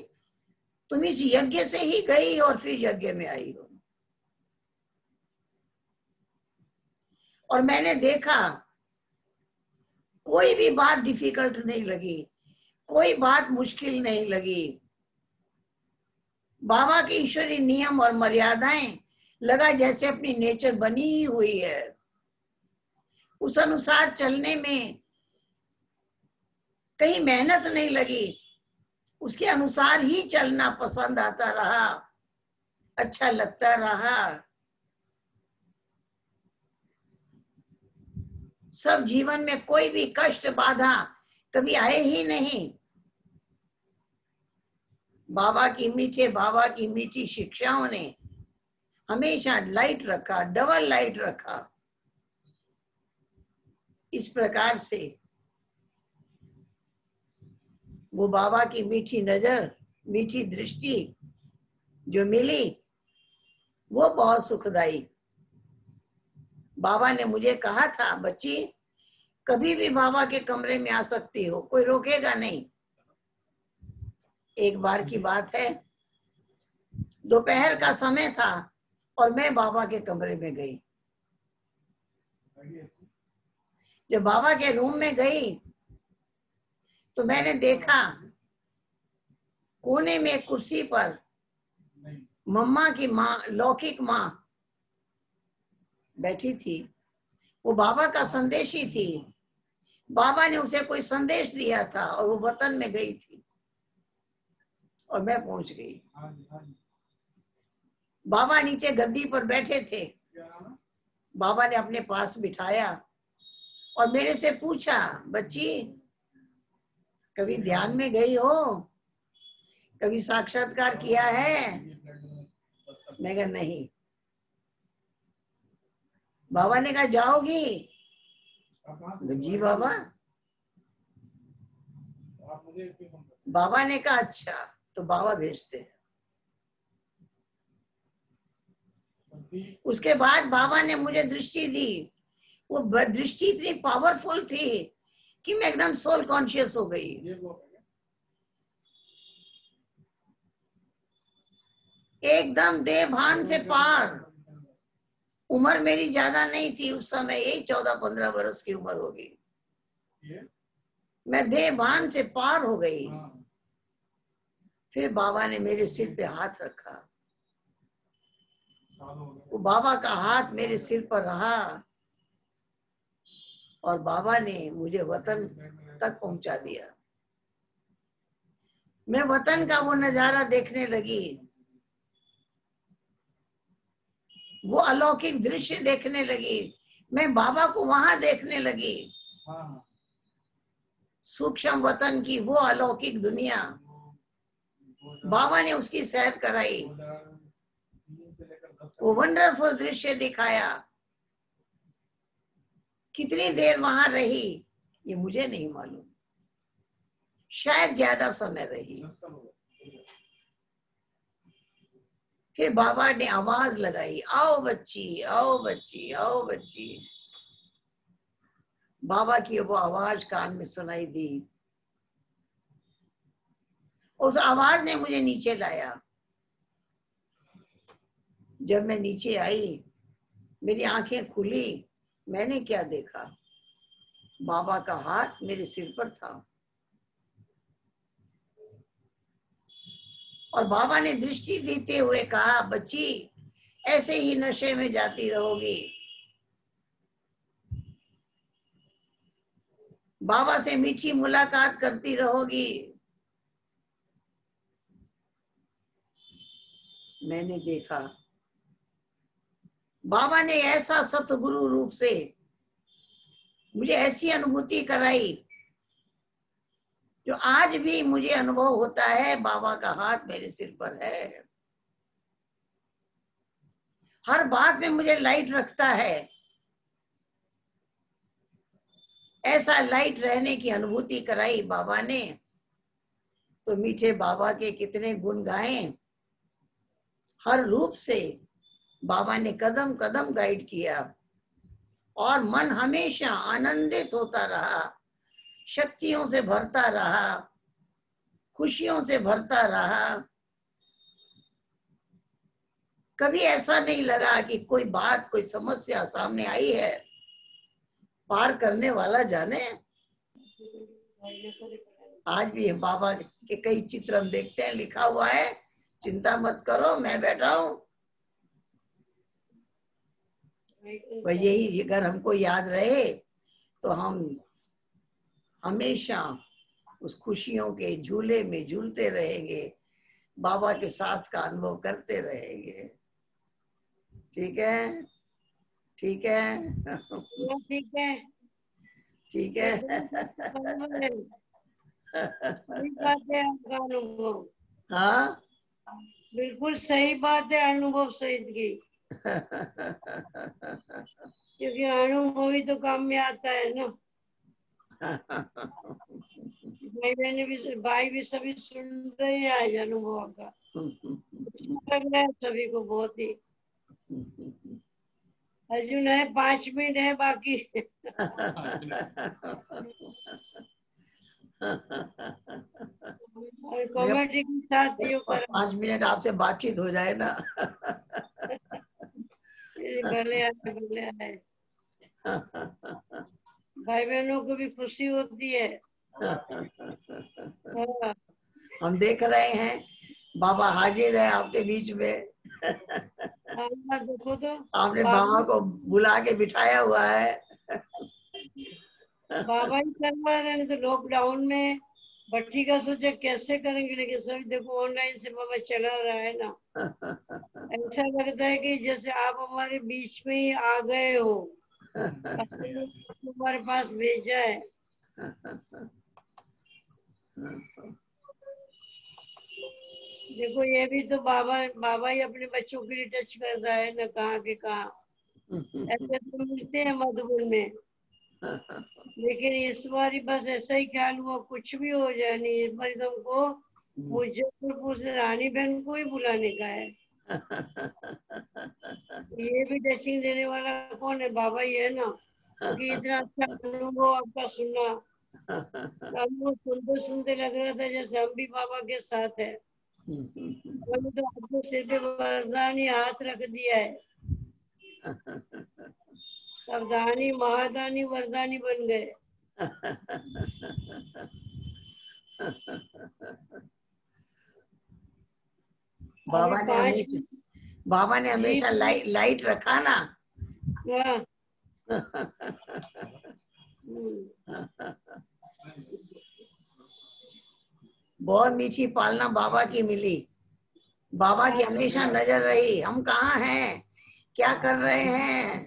तुम इस यज्ञ से ही गई और फिर यज्ञ में आई हो। और मैंने देखा कोई भी बात डिफिकल्ट नहीं लगी, कोई बात मुश्किल नहीं लगी। बाबा के ईश्वरीय नियम और मर्यादाएं लगा जैसे अपनी नेचर बनी हुई है। उस अनुसार चलने में कहीं मेहनत नहीं लगी, उसके अनुसार ही चलना पसंद आता रहा, अच्छा लगता रहा। सब जीवन में कोई भी कष्ट बाधा कभी आए ही नहीं। बाबा की मीठी शिक्षाओं ने हमेशा लाइट रखा, डबल लाइट रखा। इस प्रकार से वो बाबा की मीठी नजर, मीठी दृष्टि जो मिली, वो बहुत सुखदाई। बाबा ने मुझे कहा था, बच्ची कभी भी बाबा के कमरे में आ सकती हो, कोई रोकेगा नहीं। एक बार की बात है, दोपहर का समय था और मैं बाबा के कमरे में गई। जब बाबा के रूम में गई तो मैंने देखा कोने में कुर्सी पर मम्मा की माँ, लौकिक माँ बैठी थी। वो बाबा का संदेशी थी। बाबा ने उसे कोई संदेश दिया था और वो वतन में गई थी और मैं पहुंच गई। बाबा नीचे गद्दी पर बैठे थे, बाबा ने अपने पास बिठाया और मेरे से पूछा, बच्ची कभी ध्यान में गई हो, कभी साक्षात्कार किया है? मैं कहा नहीं। बाबा ने कहा जाओगी? जी बाबा। बाबा ने कहा अच्छा, तो बाबा भेजते हैं। उसके बाद बाबा ने मुझे दृष्टि दी। वो दृष्टि इतनी पावरफुल थी कि मैं एकदम सोल कॉन्शियस हो गई। एकदम देह भान से पार। उम्र मेरी ज्यादा नहीं थी उस समय, यही 14-15 वर्ष की उम्र होगी। मैं देह भान से पार हो गई। फिर बाबा ने मेरे सिर पे हाथ रखा। वो बाबा का हाथ मेरे सिर पर रहा और बाबा ने मुझे वतन तक पहुंचा दिया। मैं वतन का वो नजारा देखने लगी, वो अलौकिक दृश्य देखने लगी। मैं बाबा को वहां देखने लगी, सूक्ष्म वतन की वो अलौकिक दुनिया। बाबा ने उसकी सैर कराई, वो वंडरफुल दृश्य दिखाया। कितनी देर वहां रही ये मुझे नहीं मालूम, शायद ज्यादा समय रही। फिर बाबा ने आवाज लगाई, आओ बच्ची, आओ बच्ची, आओ बच्ची। बाबा की वो आवाज कान में सुनाई दी। उस आवाज ने मुझे नीचे लाया। जब मैं नीचे आई, मेरी आंखें खुली, मैंने क्या देखा? बाबा का हाथ मेरे सिर पर था और बाबा ने दृष्टि देते हुए कहा, बच्ची ऐसे ही नशे में जाती रहोगी, बाबा से मीठी मुलाकात करती रहोगी। मैंने देखा बाबा ने ऐसा सतगुरु रूप से मुझे ऐसी अनुभूति कराई जो आज भी मुझे अनुभव होता है। बाबा का हाथ मेरे सिर पर है, हर बात में मुझे लाइट रखता है। ऐसा लाइट रहने की अनुभूति कराई बाबा ने। तो मीठे बाबा के कितने गुण गाएं। हर रूप से बाबा ने कदम कदम गाइड किया और मन हमेशा आनंदित होता रहा, शक्तियों से भरता रहा, खुशियों से भरता रहा। कभी ऐसा नहीं लगा कि कोई बात, कोई समस्या सामने आई है, पार करने वाला जाने। आज भी बाबा के कई चित्र हम देखते हैं, लिखा हुआ है, चिंता मत करो मैं बैठा हूं। पर यही अगर हमको याद रहे तो हम हमेशा उस खुशियों के झूले में झूलते रहेंगे, बाबा के साथ का अनुभव करते रहेंगे। ठीक है, ठीक है, ठीक है, ठीक है। सही बात है आपका अनुभव। हाँ, बिल्कुल सही बात है अनुभव सहित की, क्योंकि अनुभव ही तो काम में आता है ना। भाई भी सभी सुन रहे हैं आज अनुभव का। अच्छा लग रहा है सभी को बहुत ही। अर्जुन है 5 मिनट है बाकी। और कॉमेडी के साथ ये 5 मिनट आपसे बातचीत हो जाए ना। भले आए, भले आए। भाई बहनों को भी खुशी होती है। हाँ। हम देख रहे हैं बाबा हाजिर है आपके बीच में। देखो तो आपने बाबा को बुला के बिठाया हुआ है। बाबा ही करवा रहे हैं, तो लॉकडाउन में भट्टी का सोचा कैसे करेंगे, लेकिन सभी देखो ऑनलाइन से बाबा चला रहा है ना। ऐसा लगता है कि जैसे आप हमारे बीच में ही आ गए हो, तुम्हारे पास भेजा है। देखो ये भी तो बाबा बाबा ही अपने बच्चों के लिए टच कर रहा है ना, कहाँ के कहाँ। ऐसे तो मिलते हैं मधुबन में, लेकिन इस बार ही बस ऐसा ही ख्याल हुआ कुछ भी हो जाए नहीं, इस बार तुमको मुजफ्फरपुर से रानी बहन को ही बुलाने का है। ये भी टचिंग देने वाला कौन है? बाबा ही है ना, क्योंकि इतना अच्छा अनुभव आपका सुना, हमको सुनते सुनते लग रहा था जैसे हम भी बाबा के साथ है। तो आपको सिर पे वरदानी हाथ रख दिया है, तब दानी महादानी वरदानी बन गए। बाबा ने हमेशा लाइट रखा ना। बहुत मीठी पालना बाबा की मिली, बाबा की हमेशा नजर रही, हम कहाँ हैं, क्या कर रहे हैं।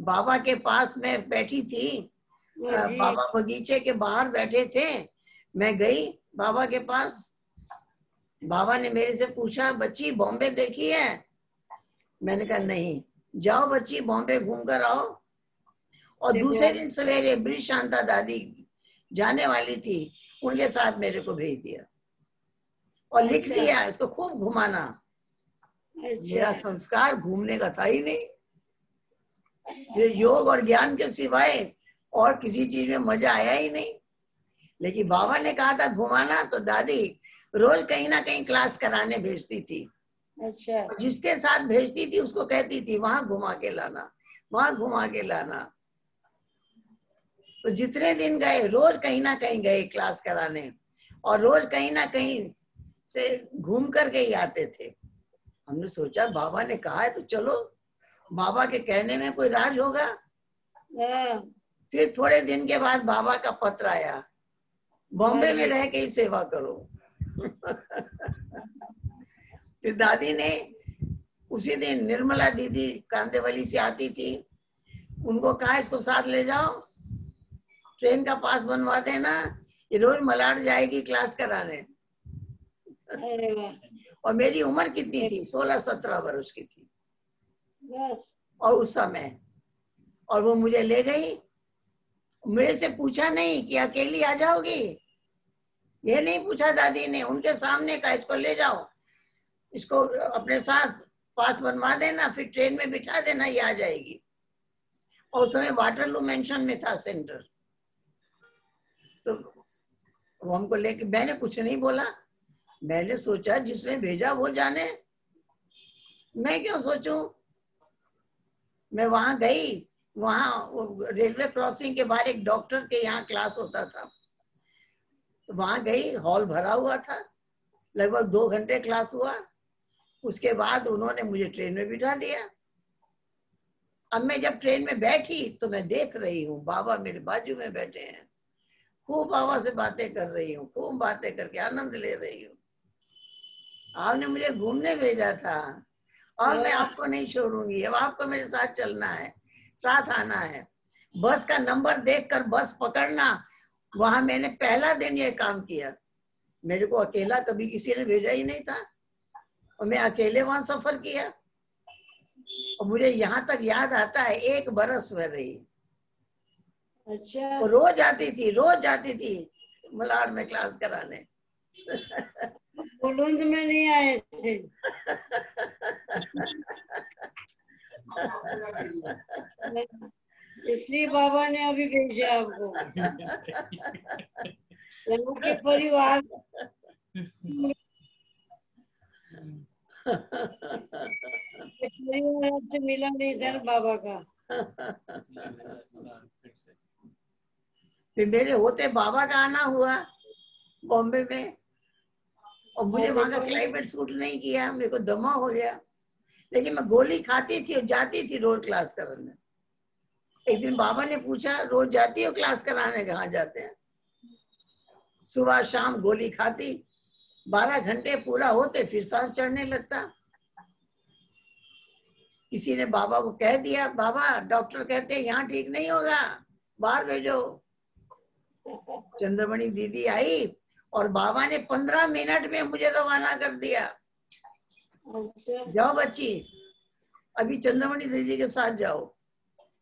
बाबा के पास में बैठी थी, बाबा बगीचे के बाहर बैठे थे, मैं गई बाबा के पास। बाबा ने मेरे से पूछा, बच्ची बॉम्बे देखी है? मैंने कहा नहीं। जाओ बच्ची बॉम्बे घूम कर आओ। और दूसरे दिन सवेरे ब्रिज शांता दादी जाने वाली थी, उनके साथ मेरे को भेज दिया और लिख दिया इसको खूब घुमाना। मेरा संस्कार घूमने का था ही नहीं, योग और ज्ञान के सिवाय और किसी चीज में मजा आया ही नहीं। लेकिन बाबा ने कहा था घुमाना, तो दादी रोज कहीं ना कहीं क्लास कराने भेजती थी। अच्छा। जिसके साथ भेजती थी उसको कहती थी वहां घुमा के लाना, वहां घुमा के लाना। तो जितने दिन गए रोज कहीं ना कहीं गए क्लास कराने, और रोज कहीं ना कहीं से घूम कर के ही आते थे। हमने सोचा बाबा ने कहा है तो चलो, बाबा के कहने में कोई राज होगा। फिर थोड़े दिन के बाद बाबा का पत्र आया, बॉम्बे में रह के ही सेवा करो। फिर दादी ने उसी दिन, निर्मला दीदी कांदेवली से आती थी, उनको कहा इसको साथ ले जाओ, ट्रेन का पास बनवा देना, ये रोज मलाड जाएगी क्लास कराने। और मेरी उम्र कितनी थी? 16-17 वर्ष की थी और उस समय, और वो मुझे ले गई। मेरे से पूछा नहीं कि अकेली आ जाओगी, ये नहीं पूछा दादी ने, उनके सामने कहा इसको ले जाओ, इसको अपने साथ पास बनवा देना, फिर ट्रेन में बिठा देना, ये आ जाएगी। और उस समय वाटरलू मेंशन में था सेंटर, तो वो हमको लेके, मैंने कुछ नहीं बोला, मैंने सोचा जिसने भेजा वो जाने, मैं क्यों सोचूं। मैं वहां गई, वहां रेलवे क्रॉसिंग के बाहर एक डॉक्टर के यहाँ क्लास होता था, तो वहां गई, हॉल भरा हुआ था, लगभग 2 घंटे क्लास हुआ। उसके बाद उन्होंने मुझे ट्रेन में बिठा दिया। अब मैं जब ट्रेन में बैठी तो मैं देख रही हूँ बाबा मेरे बाजू में बैठे हैं, खूब बाबा से बातें कर रही हूँ, खूब बातें करके आनंद ले रही हूँ। आपने मुझे घूमने भेजा था और मैं आपको नहीं छोड़ूंगी, अब आपको मेरे साथ चलना है, साथ आना है। बस का नंबर देखकर बस पकड़ना, वहां मैंने पहला दिन ये काम किया। मेरे को अकेला कभी किसी ने भेजा ही नहीं था, और मैं अकेले वहां सफर किया। और मुझे यहाँ तक याद आता है 1 बरस में रही। अच्छा। वो रोज जाती थी मलाड में क्लास कराने। बुलंद में नहीं आए थे। इसलिए बाबा ने अभी भेजा आपको। के परिवार से मिला नहीं था बाबा का। फिर मेरे होते बाबा का आना हुआ बॉम्बे में, और मुझे वहां का क्लाइमेट सूट नहीं किया, मेरे को दमा हो गया। लेकिन मैं गोली खाती थी और जाती थी रोज क्लास कराने। एक दिन बाबा ने पूछा, रोज जाती हो क्लास कराने? कहाँ जाते हैं? सुबह शाम गोली खाती, 12 घंटे पूरा होते फिर सांस चढ़ने लगता। किसी ने बाबा को कह दिया, बाबा डॉक्टर कहते हैं यहाँ ठीक नहीं होगा, बाहर भेजो। चंद्रमणि दीदी आई और बाबा ने 15 मिनट में मुझे रवाना कर दिया। जाओ बच्ची, अभी चंद्रमणि दीदी के साथ जाओ।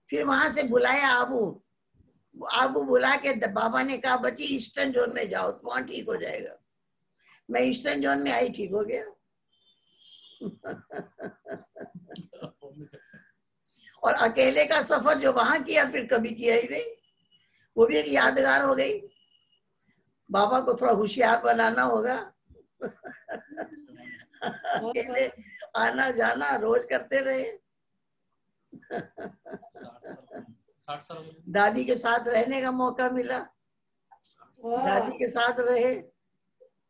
फिर वहां से बुलाया आबू बुला के बाबा ने कहा, बच्ची ईस्टर्न जोन में जाओ, तो वहां ठीक हो जाएगा। मैं ईस्टर्न जोन में आई, ठीक हो गया। और अकेले का सफर जो वहां किया फिर कभी किया ही नहीं, वो भी एक यादगार हो गई। बाबा को थोड़ा होशियार बनाना होगा। अकेले आना जाना रोज करते रहे। 60 साल दादी के साथ रहने का मौका मिला, दादी के साथ रहे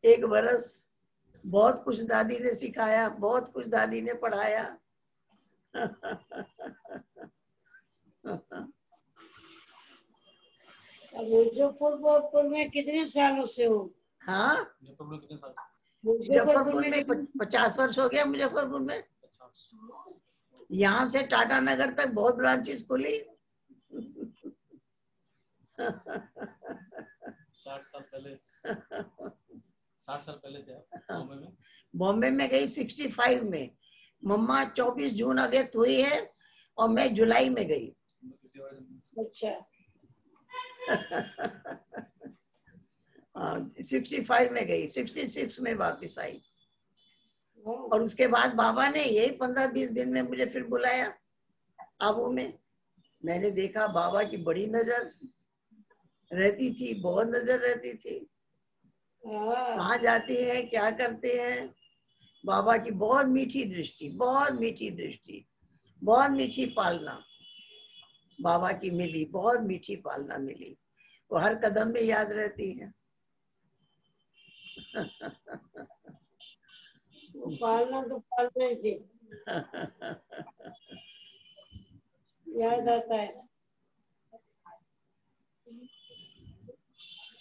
1 बरस। बहुत कुछ दादी ने सिखाया, बहुत कुछ दादी ने पढ़ाया। मुजफ्फरपुर में कितने सालों से हो? हाँ, मुजफ्फरपुर में 50 वर्ष हो गया। मुजफ्फरपुर में यहाँ से टाटा नगर तक बहुत ब्रांचेस खुली। 60 साल पहले 60 साल पहले थे बॉम्बे में। बॉम्बे में गई 65 में। मम्मा 24 जून अव्यक्त हुई है और मैं जुलाई में गई। अच्छा। 65 में गई, 66 में वापस आई। और उसके बाद बाबा ने यही 15-20 दिन में मुझे फिर बुलाया आबू में। मैंने देखा बाबा की बड़ी नजर रहती थी, बहुत नजर रहती थी। कहाँ जाती है, क्या करते हैं। बाबा की बहुत मीठी दृष्टि, बहुत मीठी दृष्टि, बहुत मीठी पालना बाबा की मिली, बहुत मीठी पालना मिली। वो हर कदम में याद रहती है। पालना तो पालना ही थी, याद आता है।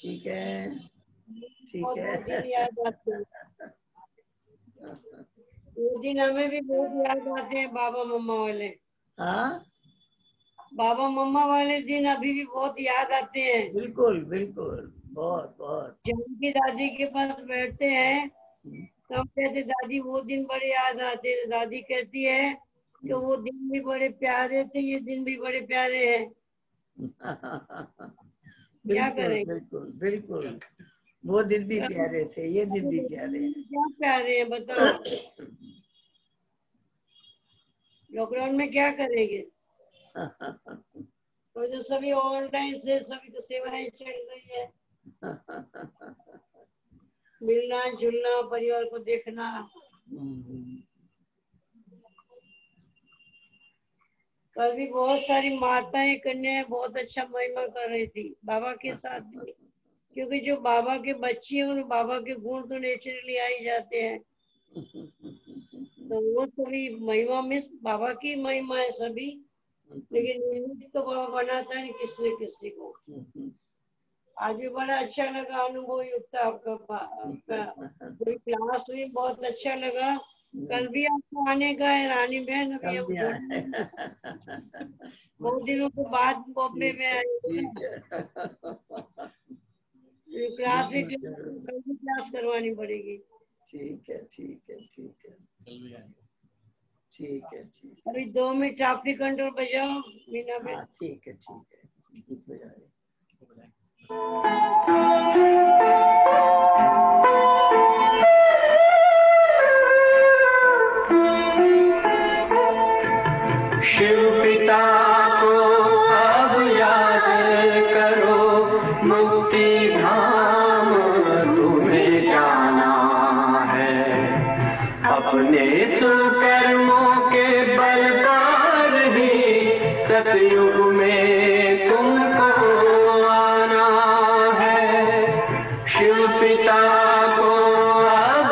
ठीक है, ठीक और है। वो दिन याद आते हैं, वो दिन हमें भी बहुत याद आते हैं, बाबा मम्मा वाले। हाँ, बाबा मम्मा वाले दिन अभी भी बहुत याद आते हैं। बिल्कुल बिल्कुल, बहुत बहुत। जानकी दादी के पास बैठते हैं तो हम कहते, दादी वो दिन बड़े याद आते हैं। दादी कहती है कि वो दिन भी बड़े प्यारे थे, ये दिन भी बड़े प्यारे हैं। क्या बिल्कुल करें, बिल्कुल बिल्कुल, वो दिन भी प्यारे थे, ये दिन भी प्यारे हैं। क्या प्यारे हैं बताओ। लॉकडाउन में क्या करेंगे? तो जो सभी ऑनलाइन से सभी तो सेवाएं चल रही है, मिलना जुलना, परिवार को देखना। कल भी बहुत सारी माताएं कन्याएं बहुत अच्छा महिमा कर रही थी बाबा के साथ भी, क्योंकि जो बाबा के बच्चे हैं उन बाबा के गुण तो नेचुरली आ ही जाते हैं। तो वो सभी महिमा में बाबा की महिमा है सभी, लेकिन निमित्त तो बाबा बनाता है किसी किसी को। आज भी बड़ा अच्छा लगा, अनुभव युक्त आपका पूरी क्लास हुई, बहुत अच्छा लगा। कल भी आपको आने का है रानी बहन, अभी हम बहुत दिनों के बाद बॉम्बे में आए। क्लास भी कल भी क्लास करवानी पड़ेगी। ठीक है, ठीक है, ठीक है, ठीक है, ठीक है। अभी 2 मिनट ट्रैफिक कंट्रोल बजाओ मीना बहन। ठीक है, ठीक है, गीत बजा रहे। शिव पिता को अब याद करो, मुक्ति धाम तुम्हें जाना है। अपने सुकर्मों के बलदार ही सतयुग में तुमको आना है। शिव पिता को अब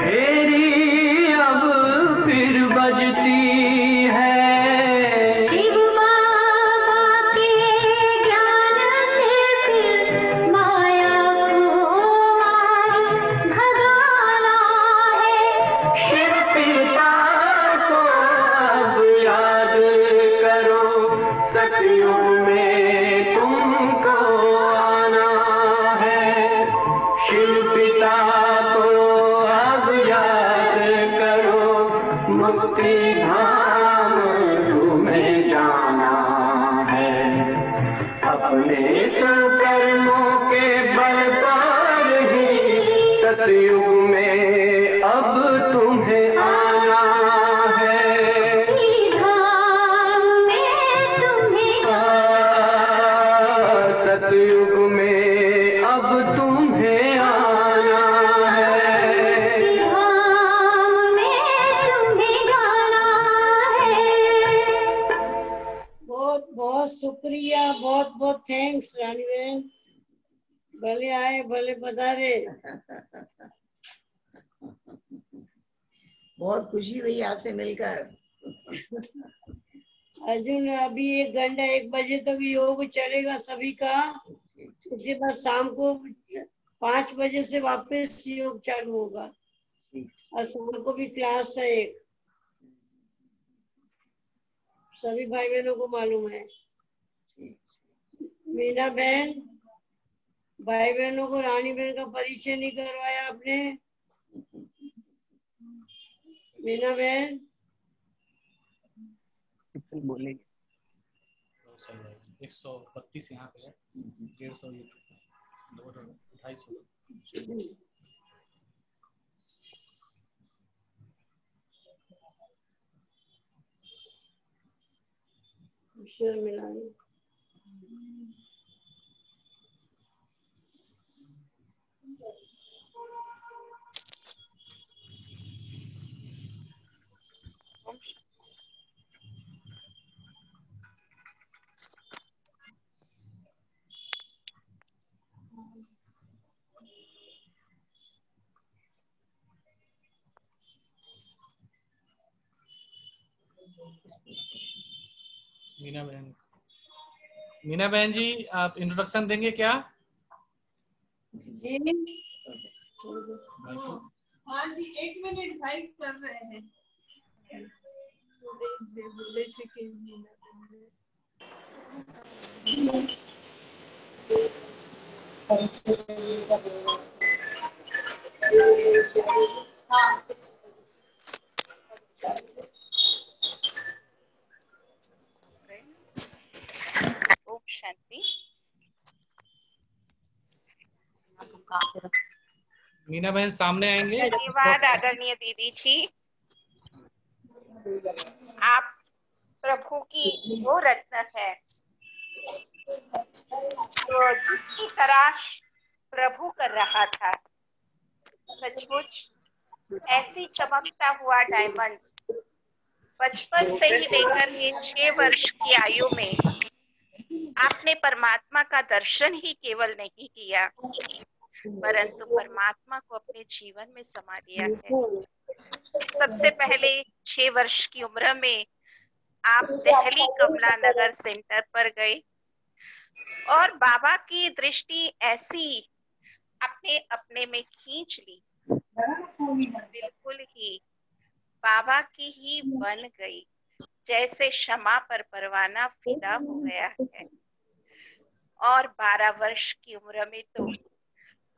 मेरी अब फिर बजती है। शिव बाबा के ज्ञान से फिर माया को भगाना है। शिव पिता को अब याद करो, सतयुग में तुमको आना है। शिव पिता को अब याद करो, मुक्ति धाम तुम्हें जाना है। अपने सुकर्मों के बल पर ही सतयुग में अब तुम्हें आना है। धाम में तुम्हें सतयुग में अब तुम्हें आना है। धाम में तुम्हें जाना है। बहुत बहुत शुक्रिया, बहुत बहुत थैंक्स रानी बहन। भले आए भले पधारे। बहुत खुशी हुई आपसे मिलकर। अर्जुन अभी 1 घंटा 1 बजे तक योग चलेगा सभी का। उसके बाद शाम को 5 बजे से वापस योग चालू होगा और शाम को भी क्लास है एक। सभी भाई बहनों को मालूम है। मीना बहन, भाई बहनों को रानी बहन का परिचय नहीं करवाया आपने। मीना बहन बोलेंगे 132 यहाँ पे है, 150 यूट्यूब पे, 250। शेर मिलानी। मीना बहन जी, आप इंट्रोडक्शन देंगे क्या? हाँ जी, 1 मिनट भाई कर रहे हैं। बोले छे कि ओम शांति। मीना बहन सामने आएंगे। धन्यवाद आदरणीय दीदी जी। आप प्रभु की वो रत्न है तो जिसकी तलाश प्रभु कर रहा था। सचमुच ऐसी चमकता हुआ डायमंड बचपन से ही लेकर के 6 वर्ष की आयु में आपने परमात्मा का दर्शन ही केवल नहीं किया, परंतु परमात्मा को अपने जीवन में समा लिया है। सबसे पहले 6 वर्ष की उम्र में आप दिल्ली कमला नगर सेंटर पर गए और बाबा की दृष्टि ऐसी अपने अपने में खींच ली, बिल्कुल ही बाबा की ही बन गई, जैसे शमा पर परवाना फिदा हो गया है। और 12 वर्ष की उम्र में तो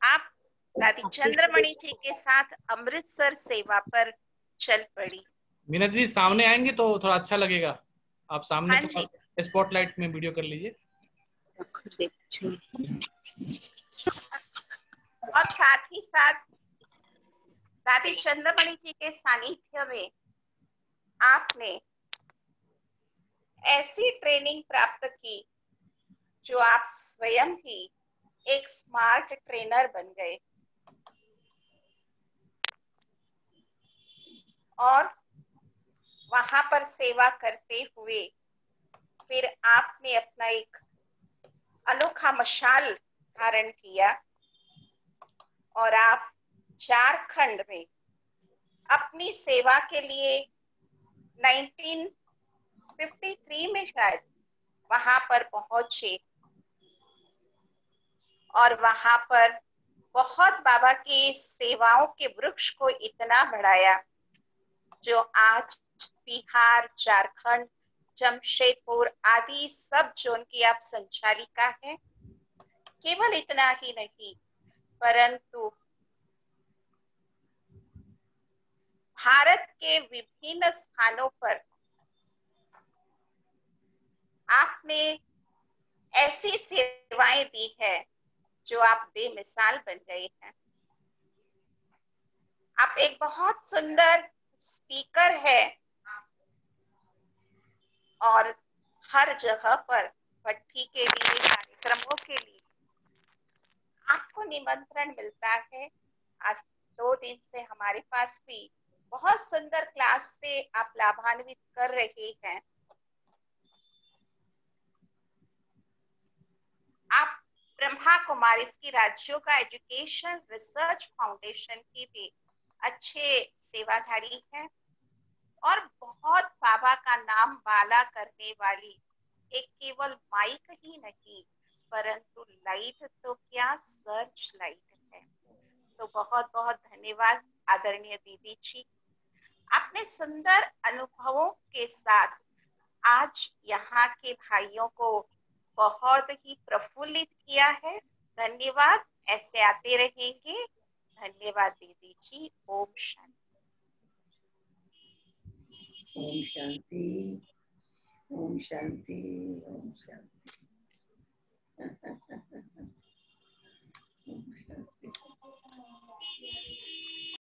आप दादी चंद्रमणि जी के साथ अमृतसर सेवा पर चल पड़ी। मीना दीदी सामने आएंगे तो थोड़ा अच्छा लगेगा। आप सामने हाँ तो स्पॉटलाइट में वीडियो कर लीजिए। और साथ ही साथ दादी चंद्रमणि जी के सानिध्य में आपने ऐसी ट्रेनिंग प्राप्त की जो आप स्वयं ही एक स्मार्ट ट्रेनर बन गए और वहां पर सेवा करते हुए फिर आपने अपना एक अनोखा मशाल धारण किया और आप झारखंड में अपनी सेवा के लिए 1953 में शायद वहां पर पहुंचे और वहां पर बहुत बाबा की सेवाओं के वृक्ष को इतना बढ़ाया जो आज बिहार, झारखंड, जमशेदपुर आदि सब जोन की आप संचालिका हैं। केवल इतना ही नहीं, परंतु भारत के विभिन्न स्थानों पर आपने ऐसी सेवाएं दी है जो आप बेमिसाल बन गए हैं। आप एक बहुत सुंदर स्पीकर है और हर जगह पर भट्टी के लिए, कार्यक्रमों के लिए आपको निमंत्रण मिलता है। आज 2 दिन से हमारे पास भी बहुत सुंदर क्लास से आप लाभान्वित कर रहे हैं। आप ब्रह्मा कुमारी की राज्यों का एजुकेशन रिसर्च फाउंडेशन की भी अच्छे सेवाधारी हैं और बहुत बाबा का नाम बाला करने वाली एक केवल माइक ही नहीं परंतु लाइट तो क्या सर्च लाइट है। तो बहुत बहुत धन्यवाद आदरणीय दीदी जी, आपने सुंदर अनुभवों के साथ आज यहाँ के भाइयों को बहुत ही प्रफुल्लित किया है। धन्यवाद, ऐसे आते रहेंगे। धन्यवाद दीदी जी। ओम शांति। ओम शांति, ओम शांति, ओम शांति। ओम शांति।